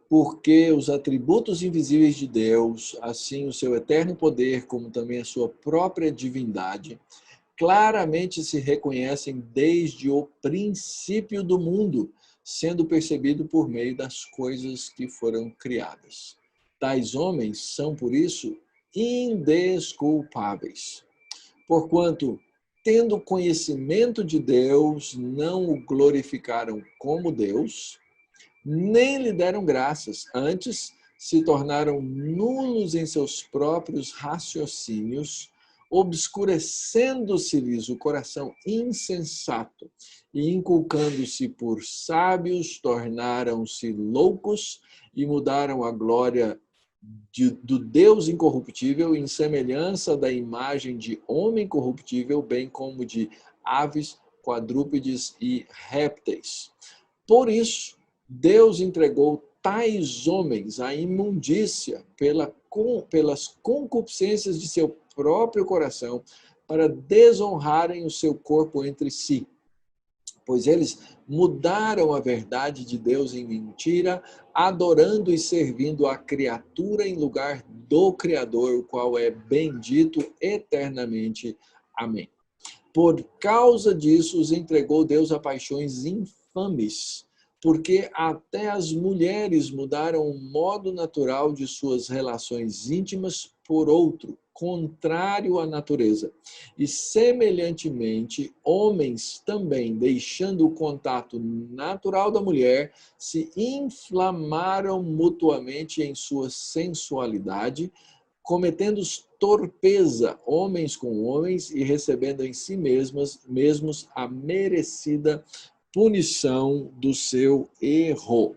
Porque os atributos invisíveis de Deus, assim o seu eterno poder, como também a sua própria divindade, claramente se reconhecem desde o princípio do mundo, sendo percebido por meio das coisas que foram criadas. Tais homens são, por isso, indesculpáveis. Porquanto, tendo conhecimento de Deus, não o glorificaram como Deus, nem lhe deram graças, antes se tornaram nulos em seus próprios raciocínios, obscurecendo-se-lhes o coração insensato e inculcando-se por sábios, tornaram-se loucos e mudaram a glória do Deus incorruptível em semelhança da imagem de homem corruptível, bem como de aves, quadrúpedes e répteis. Por isso, Deus entregou tais homens à imundícia pelas concupiscências de seu próprio coração, para desonrarem o seu corpo entre si. Pois eles mudaram a verdade de Deus em mentira, adorando e servindo a criatura em lugar do Criador, o qual é bendito eternamente. Amém. Por causa disso, os entregou Deus a paixões infames, porque até as mulheres mudaram o modo natural de suas relações íntimas por outro, contrário à natureza. E, semelhantemente, homens também, deixando o contato natural da mulher, se inflamaram mutuamente em sua sensualidade, cometendo torpeza, homens com homens, e recebendo em si mesmos a merecida punição do seu erro.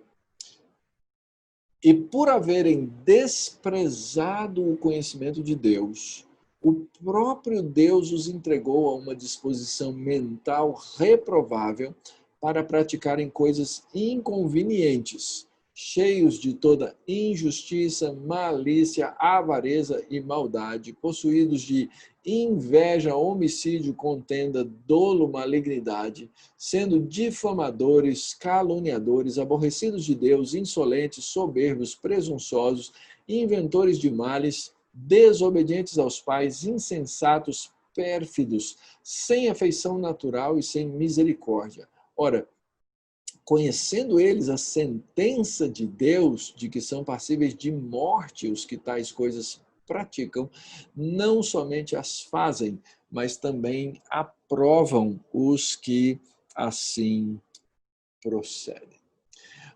E por haverem desprezado o conhecimento de Deus, o próprio Deus os entregou a uma disposição mental reprovável para praticarem coisas inconvenientes, cheios de toda injustiça, malícia, avareza e maldade, possuídos de inveja, homicídio, contenda, dolo, malignidade, sendo difamadores, caluniadores, aborrecidos de Deus, insolentes, soberbos, presunçosos, inventores de males, desobedientes aos pais, insensatos, pérfidos, sem afeição natural e sem misericórdia. Ora, conhecendo eles a sentença de Deus, de que são passíveis de morte os que tais coisas praticam, não somente as fazem, mas também aprovam os que assim procedem.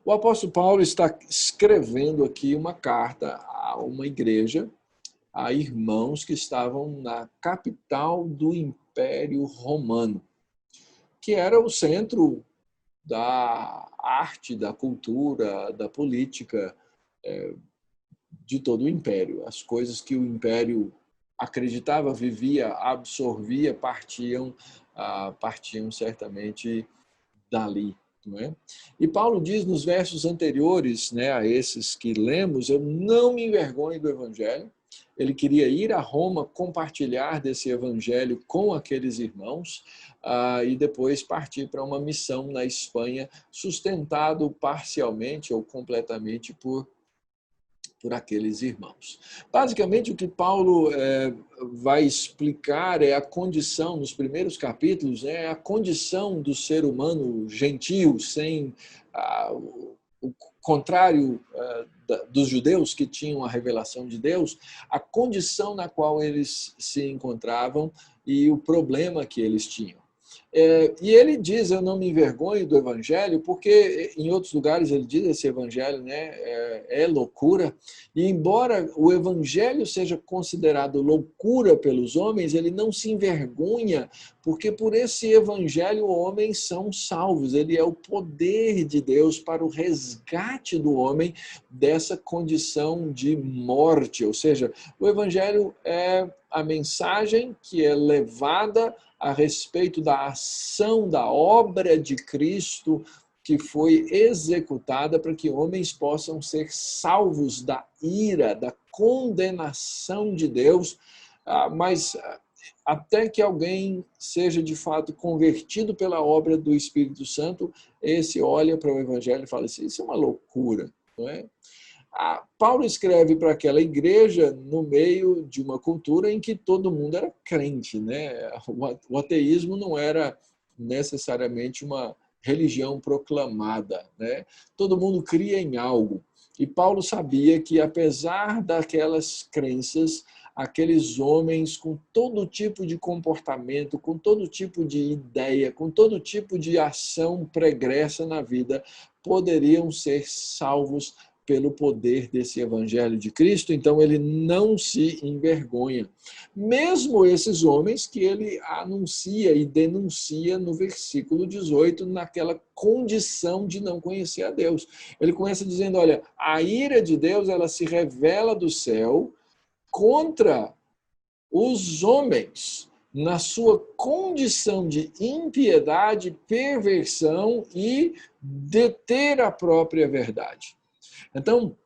O apóstolo Paulo está escrevendo aqui uma carta a uma igreja, a irmãos que estavam na capital do Império Romano, que era o centro da arte, da cultura, da política de todo o império. As coisas que o império acreditava, vivia, absorvia, partiam certamente dali. Não é? E Paulo diz nos versos anteriores, né, a esses que lemos, eu não me envergonho do evangelho. Ele queria ir a Roma, compartilhar desse evangelho com aqueles irmãos e depois partir para uma missão na Espanha, sustentado parcialmente ou completamente por aqueles irmãos. Basicamente, o que Paulo vai explicar é a condição, nos primeiros capítulos, é a condição do ser humano gentio, sem o contrário dos judeus que tinham a revelação de Deus, a condição na qual eles se encontravam e o problema que eles tinham. E ele diz, eu não me envergonho do evangelho, porque em outros lugares ele diz, esse evangelho, né, é loucura, e embora o evangelho seja considerado loucura pelos homens, ele não se envergonha, porque por esse evangelho homens são salvos, ele é o poder de Deus para o resgate do homem dessa condição de morte, ou seja, o evangelho é a mensagem que é levada a respeito da ação, da obra de Cristo que foi executada para que homens possam ser salvos da ira, da condenação de Deus, mas até que alguém seja de fato convertido pela obra do Espírito Santo, esse olha para o Evangelho e fala assim, isso é uma loucura, não é? Paulo escreve para aquela igreja no meio de uma cultura em que todo mundo era crente, né? O ateísmo não era necessariamente uma religião proclamada, né? Todo mundo cria em algo. E Paulo sabia que, apesar daquelas crenças, aqueles homens com todo tipo de comportamento, com todo tipo de ideia, com todo tipo de ação pregressa na vida, poderiam ser salvos pelo poder desse evangelho de Cristo, então ele não se envergonha. Mesmo esses homens que ele anuncia e denuncia no versículo 18, naquela condição de não conhecer a Deus. Ele começa dizendo, olha, a ira de Deus, ela se revela do céu contra os homens, na sua condição de impiedade, perversão e deter a própria verdade. Então,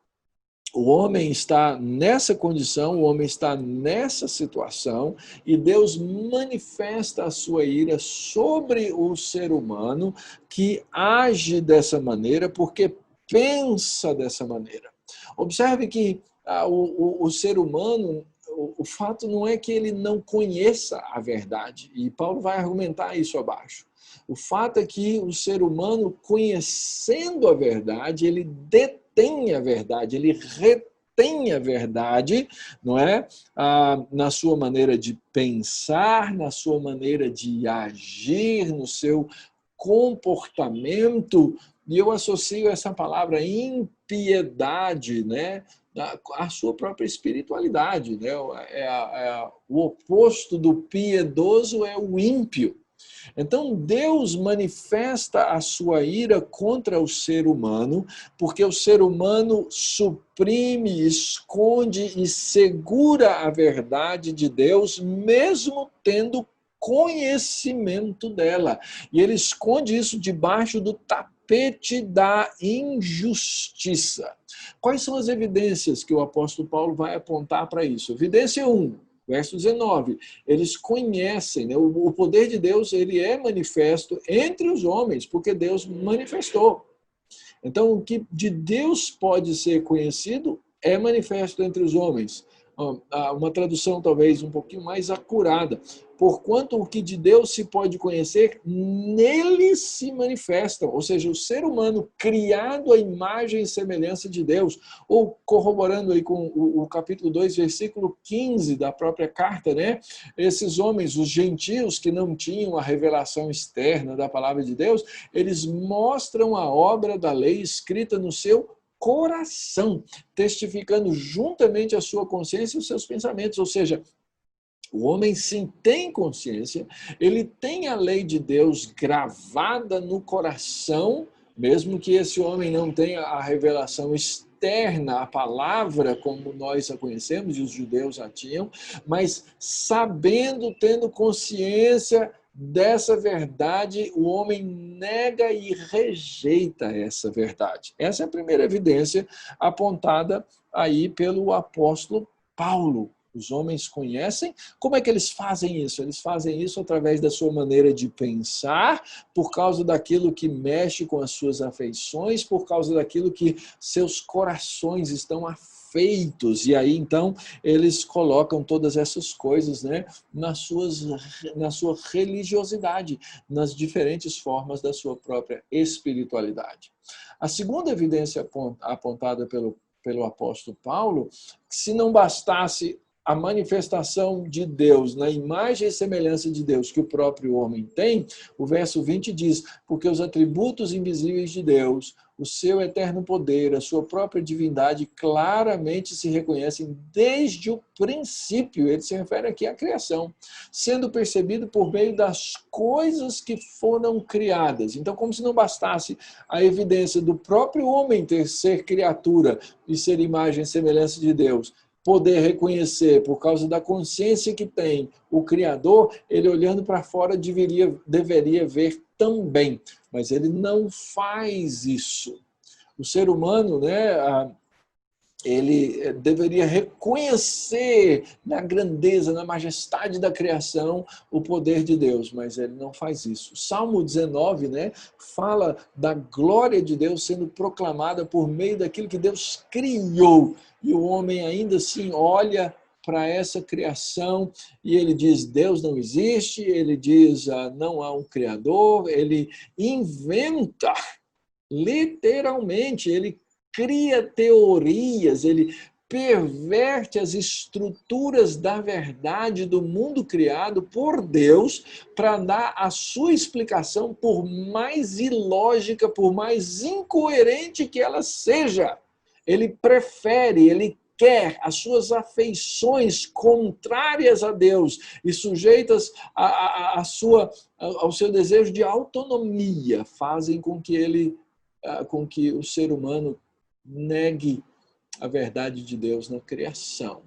O homem está nessa condição, o homem está nessa situação, e Deus manifesta a sua ira sobre o ser humano que age dessa maneira porque pensa dessa maneira. Observe que o ser humano, o fato não é que ele não conheça a verdade, e Paulo vai argumentar isso abaixo. O fato é que o ser humano, conhecendo a verdade, ele detém a verdade, ele retém a verdade, não é? Na sua maneira de pensar, na sua maneira de agir, no seu comportamento, e eu associo essa palavra impiedade, né? A sua própria espiritualidade, né? O oposto do piedoso é o ímpio. Então, Deus manifesta a sua ira contra o ser humano, porque o ser humano suprime, esconde e segura a verdade de Deus, mesmo tendo conhecimento dela. E ele esconde isso debaixo do tapete da injustiça. Quais são as evidências que o apóstolo Paulo vai apontar para isso? Evidência 1. Verso 19, eles conhecem, né? O poder de Deus, ele é manifesto entre os homens, porque Deus manifestou. Então, o que de Deus pode ser conhecido é manifesto entre os homens. Uma tradução talvez um pouquinho mais acurada. Porquanto o que de Deus se pode conhecer, nele se manifestam. Ou seja, o ser humano criado à imagem e semelhança de Deus, ou corroborando aí com o capítulo 2, versículo 15 da própria carta, né? Esses homens, os gentios que não tinham a revelação externa da palavra de Deus, eles mostram a obra da lei escrita no seu coração, testificando juntamente a sua consciência e os seus pensamentos. Ou seja, o homem sim tem consciência, ele tem a lei de Deus gravada no coração, mesmo que esse homem não tenha a revelação externa, a palavra como nós a conhecemos, e os judeus a tinham, mas sabendo, tendo consciência dessa verdade, o homem nega e rejeita essa verdade. Essa é a primeira evidência apontada aí pelo apóstolo Paulo. Os homens conhecem. Como é que eles fazem isso? Eles fazem isso através da sua maneira de pensar, por causa daquilo que mexe com as suas afeições, por causa daquilo que seus corações estão afeitos. E aí, então, eles colocam todas essas coisas, né, na sua religiosidade, nas diferentes formas da sua própria espiritualidade. A segunda evidência apontada pelo apóstolo Paulo, se não bastasse a manifestação de Deus, na imagem e semelhança de Deus que o próprio homem tem, o verso 20 diz, porque os atributos invisíveis de Deus, o seu eterno poder, a sua própria divindade, claramente se reconhecem desde o princípio, ele se refere aqui à criação, sendo percebido por meio das coisas que foram criadas. Então, como se não bastasse a evidência do próprio homem ser criatura e ser imagem e semelhança de Deus, poder reconhecer, por causa da consciência que tem o Criador, ele olhando para fora deveria ver também, mas ele não faz isso. O ser humano, né, ele deveria reconhecer na grandeza, na majestade da criação o poder de Deus, mas ele não faz isso. Salmo 19, né, fala da glória de Deus sendo proclamada por meio daquilo que Deus criou, e o homem ainda assim olha para essa criação e ele diz, Deus não existe, ele diz, não há um Criador, ele inventa, literalmente, ele cria teorias, ele perverte as estruturas da verdade do mundo criado por Deus para dar a sua explicação, por mais ilógica, por mais incoerente que ela seja. Ele prefere, ele quer as suas afeições contrárias a Deus e sujeitas ao seu desejo de autonomia, fazem com que o ser humano negue a verdade de Deus na criação.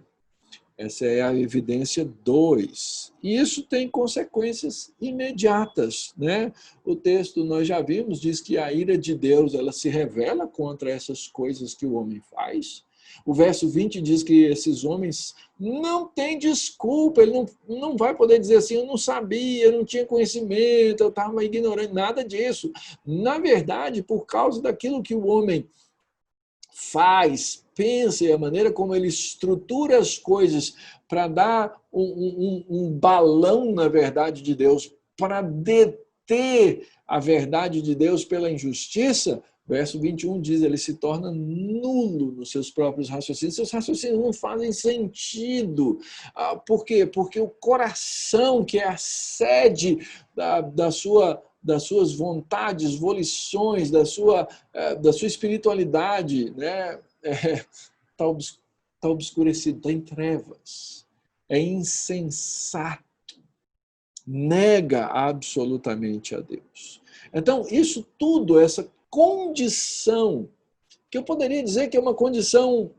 Essa é a evidência 2. E isso tem consequências imediatas, né? O texto, nós já vimos, diz que a ira de Deus ela se revela contra essas coisas que o homem faz. O verso 20 diz que esses homens não têm desculpa, ele não vai poder dizer assim, eu não sabia, eu não tinha conhecimento, eu estava ignorando, nada disso. Na verdade, por causa daquilo que o homem faz, pensa e a maneira como ele estrutura as coisas para dar um balão na verdade de Deus, para deter a verdade de Deus pela injustiça, verso 21 diz, ele se torna nulo nos seus próprios raciocínios. Seus raciocínios não fazem sentido. Por quê? Porque o coração, que é a sede das suas vontades, volições, da sua espiritualidade, né? Tá obscurecido, está em trevas, é insensato, nega absolutamente a Deus. Então, isso tudo, essa condição, que eu poderia dizer que é uma condição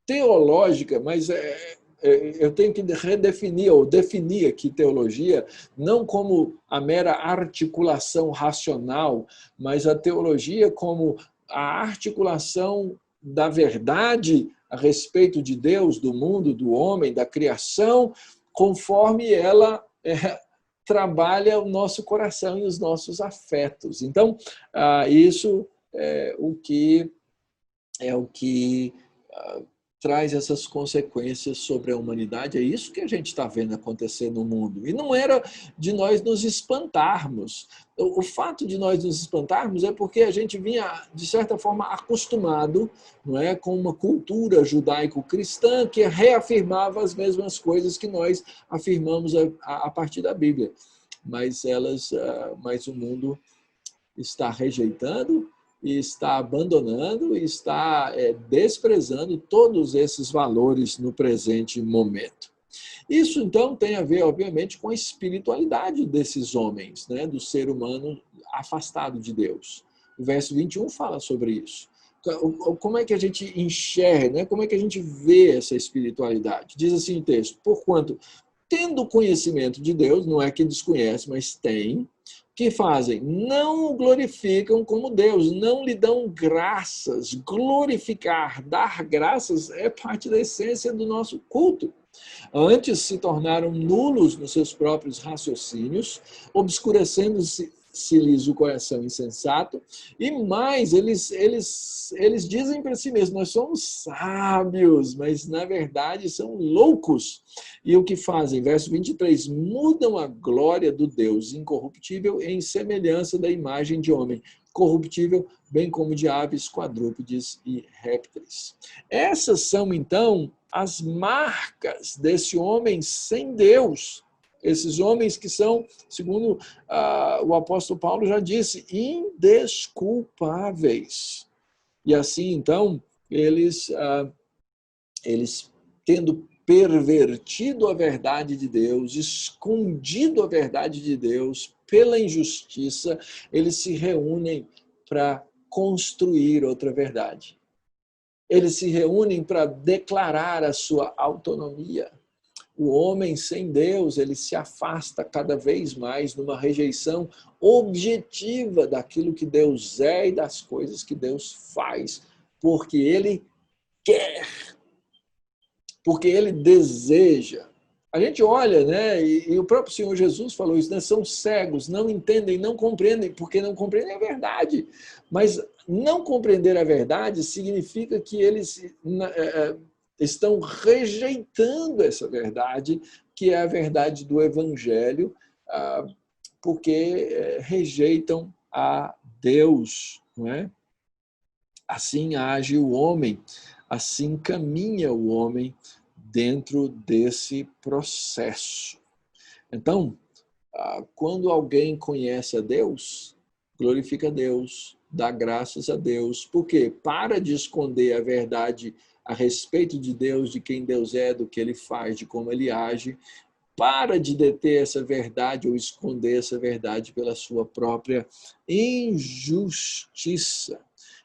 teológica, mas eu tenho que redefinir, ou definir aqui teologia, não como a mera articulação racional, mas a teologia como a articulação da verdade a respeito de Deus, do mundo, do homem, da criação, conforme ela trabalha o nosso coração e os nossos afetos. Então, isso é o que traz essas consequências sobre a humanidade. É isso que a gente está vendo acontecer no mundo. E não era de nós nos espantarmos. O fato de nós nos espantarmos é porque a gente vinha, de certa forma, acostumado, não é, com uma cultura judaico-cristã que reafirmava as mesmas coisas que nós afirmamos a partir da Bíblia. Mas o mundo está rejeitando, e está abandonando, e está desprezando todos esses valores no presente momento. Isso, então, tem a ver, obviamente, com a espiritualidade desses homens, né, do ser humano afastado de Deus. O verso 21 fala sobre isso. Como é que a gente enxerga, né? Como é que a gente vê essa espiritualidade? Diz assim o texto, porquanto, tendo conhecimento de Deus, não é que desconhece, mas tem, que fazem? Não o glorificam como Deus, não lhe dão graças. Glorificar, dar graças é parte da essência do nosso culto. Antes se tornaram nulos nos seus próprios raciocínios, obscurecendo-se-lhes o coração insensato, e mais, eles dizem para si mesmos, nós somos sábios, mas na verdade são loucos. E o que fazem? Verso 23, mudam a glória do Deus incorruptível em semelhança da imagem de homem, corruptível, bem como de aves, quadrúpedes e répteis. Essas são, então, as marcas desse homem sem Deus. Esses homens que são, segundo o apóstolo Paulo já disse, indesculpáveis. E assim, então, eles tendo pervertido a verdade de Deus, escondido a verdade de Deus pela injustiça, eles se reúnem para construir outra verdade. Eles se reúnem para declarar a sua autonomia. O homem sem Deus, ele se afasta cada vez mais numa rejeição objetiva daquilo que Deus é e das coisas que Deus faz, porque ele quer, porque ele deseja. A gente olha, né, e o próprio Senhor Jesus falou isso, né, são cegos, não entendem, não compreendem, porque não compreendem a verdade. Mas não compreender a verdade significa que eles estão rejeitando essa verdade, que é a verdade do Evangelho, porque rejeitam a Deus, não é? Assim age o homem, assim caminha o homem dentro desse processo. Então, quando alguém conhece a Deus, glorifica a Deus, dá graças a Deus. Por quê? Para de esconder a verdade a respeito de Deus, de quem Deus é, do que ele faz, de como ele age. Para de deter essa verdade ou esconder essa verdade pela sua própria injustiça.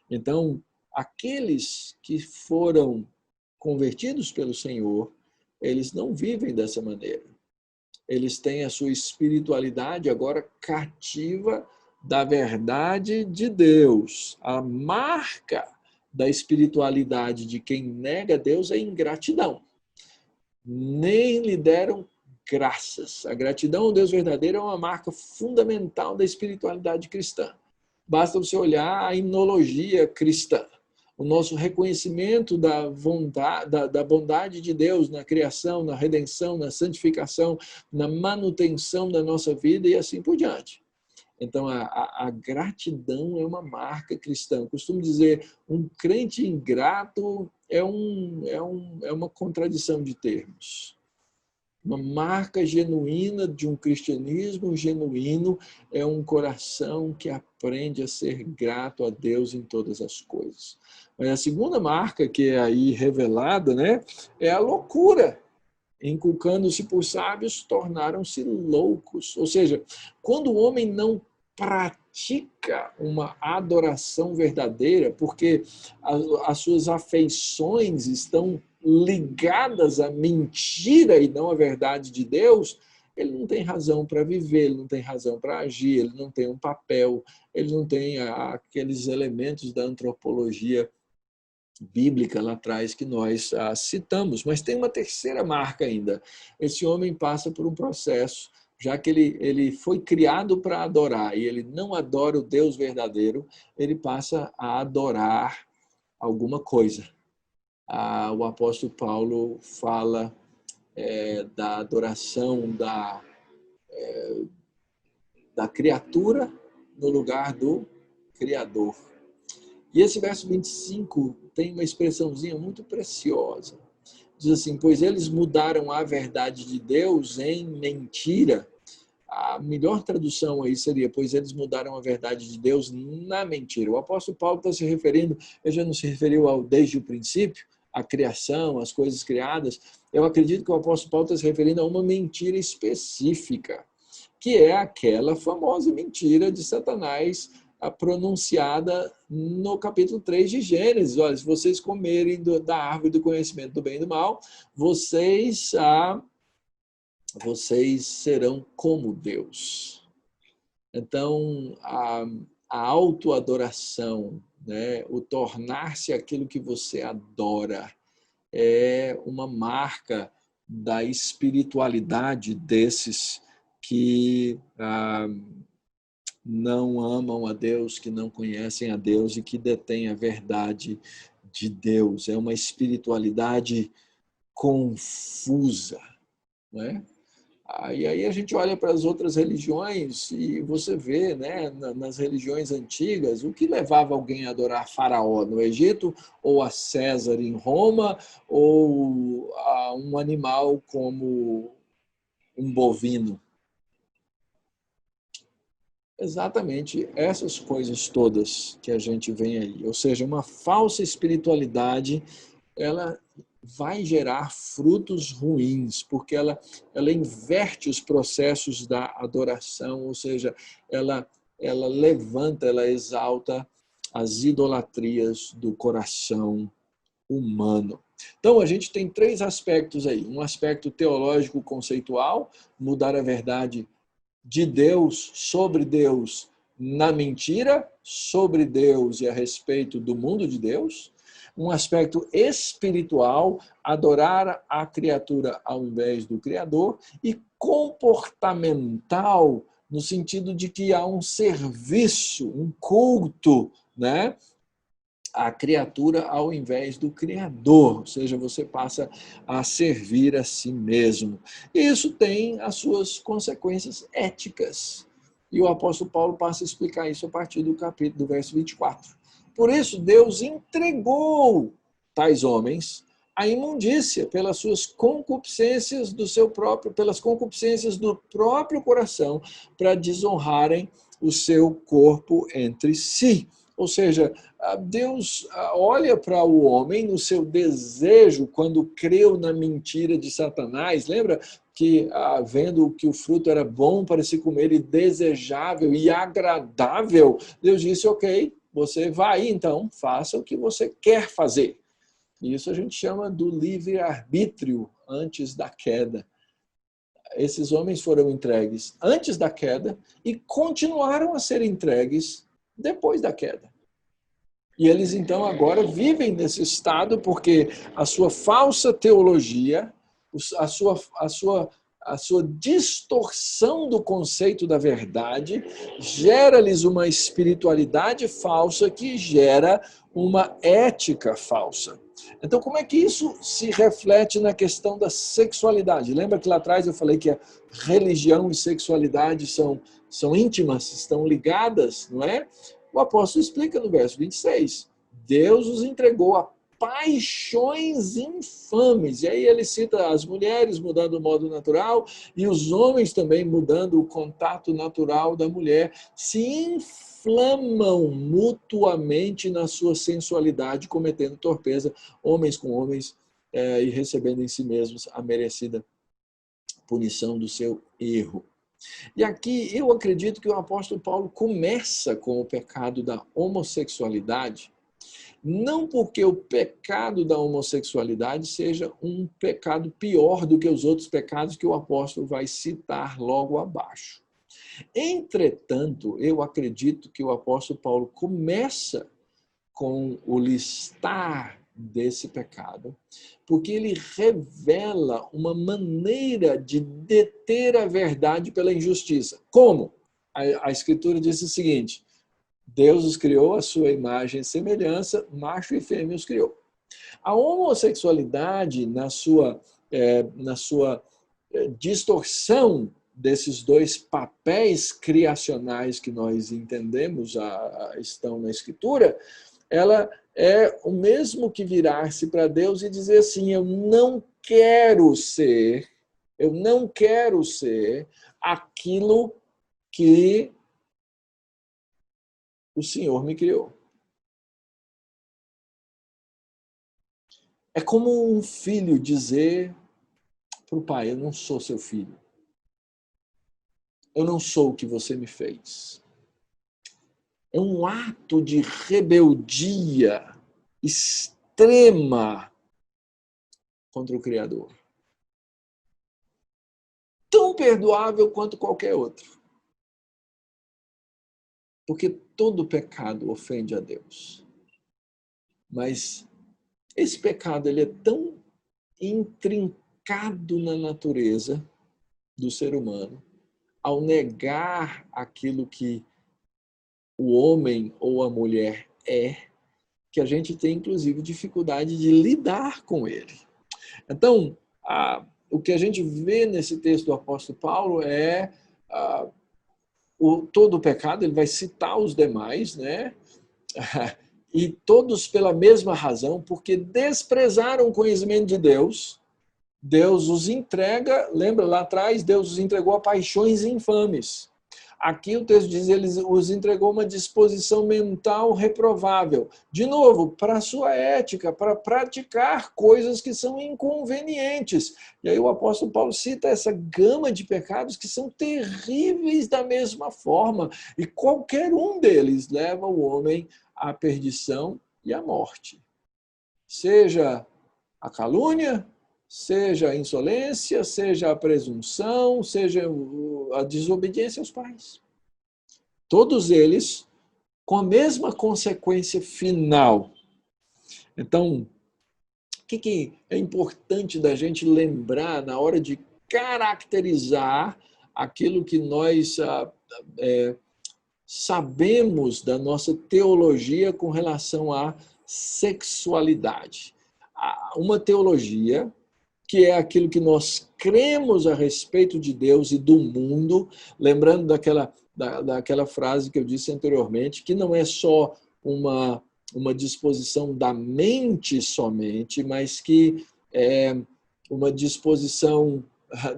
Então, aqueles que foram convertidos pelo Senhor, eles não vivem dessa maneira. Eles têm a sua espiritualidade agora cativa da verdade de Deus. A marca da espiritualidade de quem nega Deus é ingratidão. Nem lhe deram graças. A gratidão ao Deus verdadeiro é uma marca fundamental da espiritualidade cristã. Basta você olhar a himnologia cristã. O nosso reconhecimento da bondade de Deus na criação, na redenção, na santificação, na manutenção da nossa vida e assim por diante. Então, a gratidão é uma marca cristã. Eu costumo dizer, um crente ingrato é uma contradição de termos. Uma marca genuína de um cristianismo genuíno é um coração que aprende a ser grato a Deus em todas as coisas. Mas a segunda marca que é aí revelada, né, é a loucura. Inculcando-se por sábios, tornaram-se loucos. Ou seja, quando o homem não pratica uma adoração verdadeira, porque as suas afeições estão ligadas à mentira e não à verdade de Deus, ele não tem razão para viver, ele não tem razão para agir, ele não tem um papel, ele não tem aqueles elementos da antropologia bíblica lá atrás que nós citamos. Mas tem uma terceira marca ainda. Esse homem passa por um processo, já que ele foi criado para adorar e ele não adora o Deus verdadeiro, ele passa a adorar alguma coisa. O apóstolo Paulo fala da adoração da criatura no lugar do Criador. E esse verso 25 tem uma expressãozinha muito preciosa. Diz assim, pois eles mudaram a verdade de Deus em mentira. A melhor tradução aí seria, pois eles mudaram a verdade de Deus na mentira. O apóstolo Paulo está se referindo, ele já não se referiu desde o princípio, a criação, as coisas criadas. Eu acredito que o apóstolo Paulo está se referindo a uma mentira específica, que é aquela famosa mentira de Satanás, pronunciada no capítulo 3 de Gênesis. Olha, se vocês comerem da árvore do conhecimento do bem e do mal, vocês serão como Deus. Então, a autoadoração, né, o tornar-se aquilo que você adora, é uma marca da espiritualidade desses que não amam a Deus, que não conhecem a Deus e que detêm a verdade de Deus. É uma espiritualidade confusa, não é? E aí a gente olha para as outras religiões e você vê, né, nas religiões antigas, o que levava alguém a adorar Faraó no Egito, ou a César em Roma, ou a um animal como um bovino. Exatamente essas coisas todas que a gente vê aí. Ou seja, uma falsa espiritualidade, ela vai gerar frutos ruins, porque ela inverte os processos da adoração, ou seja, ela levanta, ela exalta as idolatrias do coração humano. Então, a gente tem três aspectos aí. Um aspecto teológico conceitual, mudar a verdade de Deus sobre Deus na mentira, sobre Deus e a respeito do mundo de Deus. Um aspecto espiritual, adorar a criatura ao invés do Criador. E comportamental, no sentido de que há um serviço, um culto, né, à criatura ao invés do Criador, ou seja, você passa a servir a si mesmo. E isso tem as suas consequências éticas. E o apóstolo Paulo passa a explicar isso a partir do verso 24. Por isso, Deus entregou tais homens à imundícia pelas suas concupiscências pelas concupiscências do próprio coração, para desonrarem o seu corpo entre si. Ou seja, Deus olha para o homem no seu desejo quando creu na mentira de Satanás. Lembra que, vendo que o fruto era bom para se comer e desejável e agradável, Deus disse, ok, você vai então, faça o que você quer fazer. Isso a gente chama do livre-arbítrio antes da queda. Esses homens foram entregues antes da queda e continuaram a ser entregues depois da queda. E eles, então, agora vivem nesse estado porque a sua falsa teologia, a sua, a sua, a sua distorção do conceito da verdade, gera-lhes uma espiritualidade falsa que gera uma ética falsa. Então, como é que isso se reflete na questão da sexualidade? Lembra que lá atrás eu falei que a religião e sexualidade são íntimas, estão ligadas, não é? O apóstolo explica no verso 26. Deus os entregou a paixões infames. E aí ele cita as mulheres mudando o modo natural e os homens também mudando o contato natural da mulher. Se inflamam mutuamente na sua sensualidade, cometendo torpeza, homens com homens, e recebendo em si mesmos a merecida punição do seu erro. E aqui eu acredito que o apóstolo Paulo começa com o pecado da homossexualidade, não porque o pecado da homossexualidade seja um pecado pior do que os outros pecados que o apóstolo vai citar logo abaixo. Entretanto, eu acredito que o apóstolo Paulo começa com o listar desse pecado, porque ele revela uma maneira de deter a verdade pela injustiça. Como? A Escritura diz o seguinte: Deus os criou à sua imagem e semelhança, macho e fêmea os criou. A homossexualidade, na sua distorção desses dois papéis criacionais que nós entendemos estão na Escritura, ela é o mesmo que virar-se para Deus e dizer assim: eu não quero ser aquilo que o Senhor me criou. É como um filho dizer para o pai: eu não sou seu filho. Eu não sou o que você me fez. É um ato de rebeldia extrema contra o Criador. Tão perdoável quanto qualquer outro. Porque todo pecado ofende a Deus. Mas esse pecado ele é tão intrincado na natureza do ser humano, ao negar aquilo que o homem ou a mulher que a gente tem, inclusive, dificuldade de lidar com ele. Então, o que a gente vê nesse texto do apóstolo Paulo é todo o pecado, ele vai citar os demais, né? E todos pela mesma razão, porque desprezaram o conhecimento de Deus. Deus os entrega, lembra lá atrás, Deus os entregou a paixões infames. Aqui o texto diz, ele os entregou uma disposição mental reprovável. De novo, para a sua ética, para praticar coisas que são inconvenientes. E aí o apóstolo Paulo cita essa gama de pecados que são terríveis da mesma forma. E qualquer um deles leva o homem à perdição e à morte. Seja a calúnia, seja a insolência, seja a presunção, seja a desobediência aos pais. Todos eles com a mesma consequência final. Então, o que é importante da gente lembrar na hora de caracterizar aquilo que nós sabemos da nossa teologia com relação à sexualidade? Uma teologia que é aquilo que nós cremos a respeito de Deus e do mundo, lembrando daquela frase que eu disse anteriormente, que não é só uma disposição da mente somente, mas que é uma disposição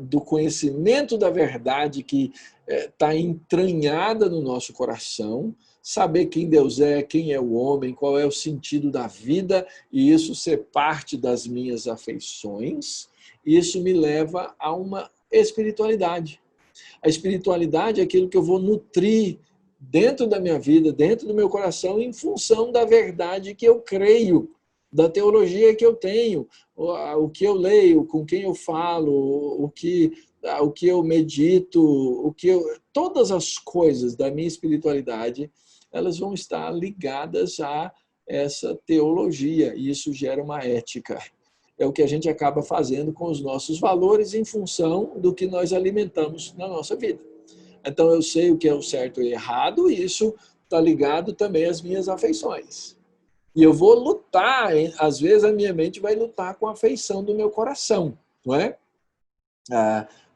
do conhecimento da verdade que está entranhada no nosso coração, saber quem Deus é, quem é o homem, qual é o sentido da vida, e isso ser parte das minhas afeições, isso me leva a uma espiritualidade. A espiritualidade é aquilo que eu vou nutrir dentro da minha vida, dentro do meu coração, em função da verdade que eu creio, da teologia que eu tenho, o que eu leio, com quem eu falo, o que eu medito, todas as coisas da minha espiritualidade, elas vão estar ligadas a essa teologia, e isso gera uma ética. É o que a gente acaba fazendo com os nossos valores em função do que nós alimentamos na nossa vida. Então, eu sei o que é o certo e o errado, e isso está ligado também às minhas afeições. E eu vou lutar, às vezes a minha mente vai lutar com a afeição do meu coração, não é?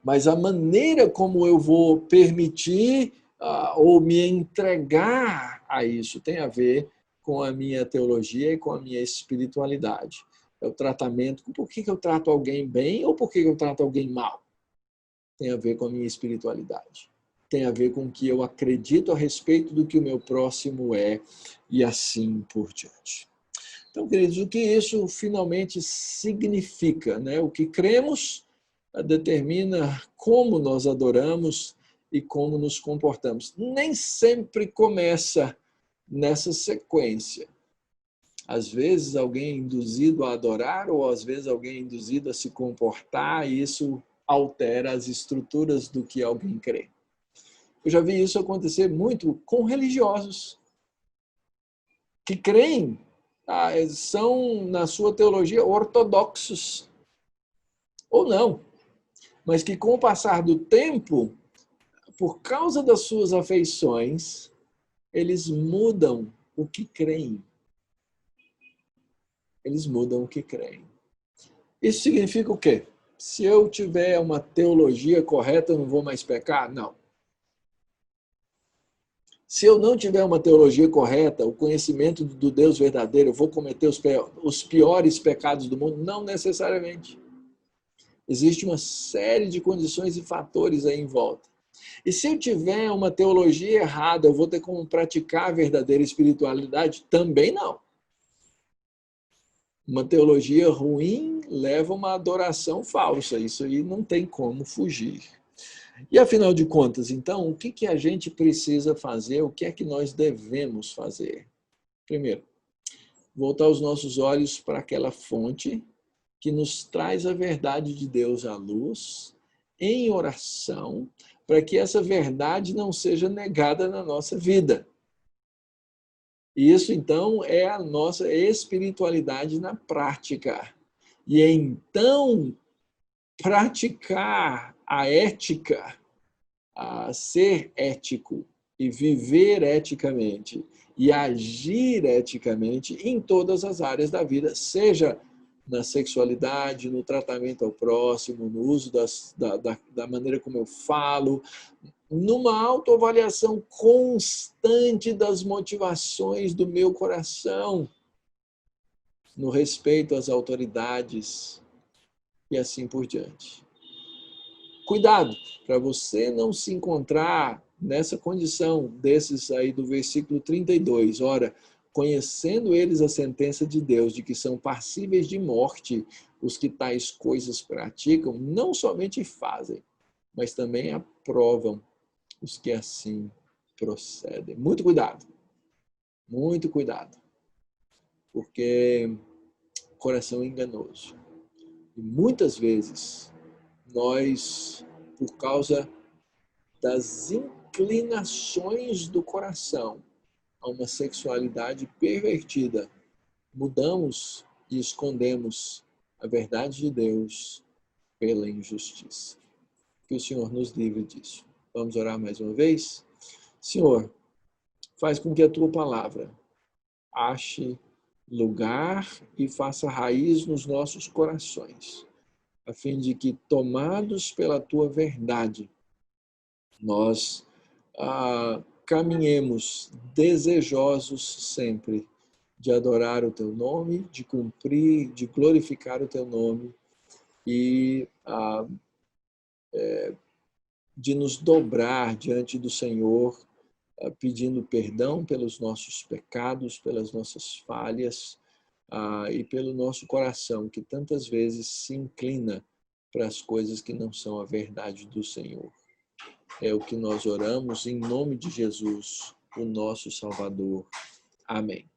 Mas a maneira como eu vou permitir ou me entregar a isso tem a ver com a minha teologia e com a minha espiritualidade. É o tratamento. Por que eu trato alguém bem ou por que eu trato alguém mal? Tem a ver com a minha espiritualidade. Tem a ver com o que eu acredito a respeito do que o meu próximo é e assim por diante. Então, queridos, o que isso finalmente significa, né? O que cremos determina como nós adoramos e como nos comportamos. Nem sempre começa nessa sequência. Às vezes alguém é induzido a adorar ou às vezes alguém é induzido a se comportar e isso altera as estruturas do que alguém crê. Eu já vi isso acontecer muito com religiosos que creem, são na sua teologia ortodoxos ou não, mas que com o passar do tempo, por causa das suas afeições, eles mudam o que creem. Eles mudam o que creem. Isso significa o quê? Se eu tiver uma teologia correta, eu não vou mais pecar? Não. Se eu não tiver uma teologia correta, o conhecimento do Deus verdadeiro, eu vou cometer os piores pecados do mundo? Não necessariamente. Existe uma série de condições e fatores aí em volta. E se eu tiver uma teologia errada, eu vou ter como praticar a verdadeira espiritualidade? Também não. Uma teologia ruim leva a uma adoração falsa. Isso aí não tem como fugir. E afinal de contas, então, o que a gente precisa fazer? O que é que nós devemos fazer? Primeiro, voltar os nossos olhos para aquela fonte que nos traz a verdade de Deus à luz, em oração, para que essa verdade não seja negada na nossa vida. Isso, então, é a nossa espiritualidade na prática. E então, praticar a ética, a ser ético e viver eticamente e agir eticamente em todas as áreas da vida, seja na sexualidade, no tratamento ao próximo, no uso da maneira como eu falo, numa autoavaliação constante das motivações do meu coração, no respeito às autoridades e assim por diante. Cuidado para você não se encontrar nessa condição desses aí do versículo 32. Ora, conhecendo eles a sentença de Deus de que são passíveis de morte os que tais coisas praticam, não somente fazem, mas também aprovam os que assim procedem. Muito cuidado, porque o coração é enganoso. E muitas vezes nós, por causa das inclinações do coração a uma sexualidade pervertida, mudamos e escondemos a verdade de Deus pela injustiça. Que o Senhor nos livre disso. Vamos orar mais uma vez? Senhor, faz com que a tua palavra ache lugar e faça raiz nos nossos corações, a fim de que, tomados pela tua verdade, nós caminhemos desejosos sempre de adorar o teu nome, de cumprir, de glorificar o teu nome e de nos dobrar diante do Senhor, pedindo perdão pelos nossos pecados, pelas nossas falhas e pelo nosso coração, que tantas vezes se inclina para as coisas que não são a verdade do Senhor. É o que nós oramos em nome de Jesus, o nosso Salvador. Amém.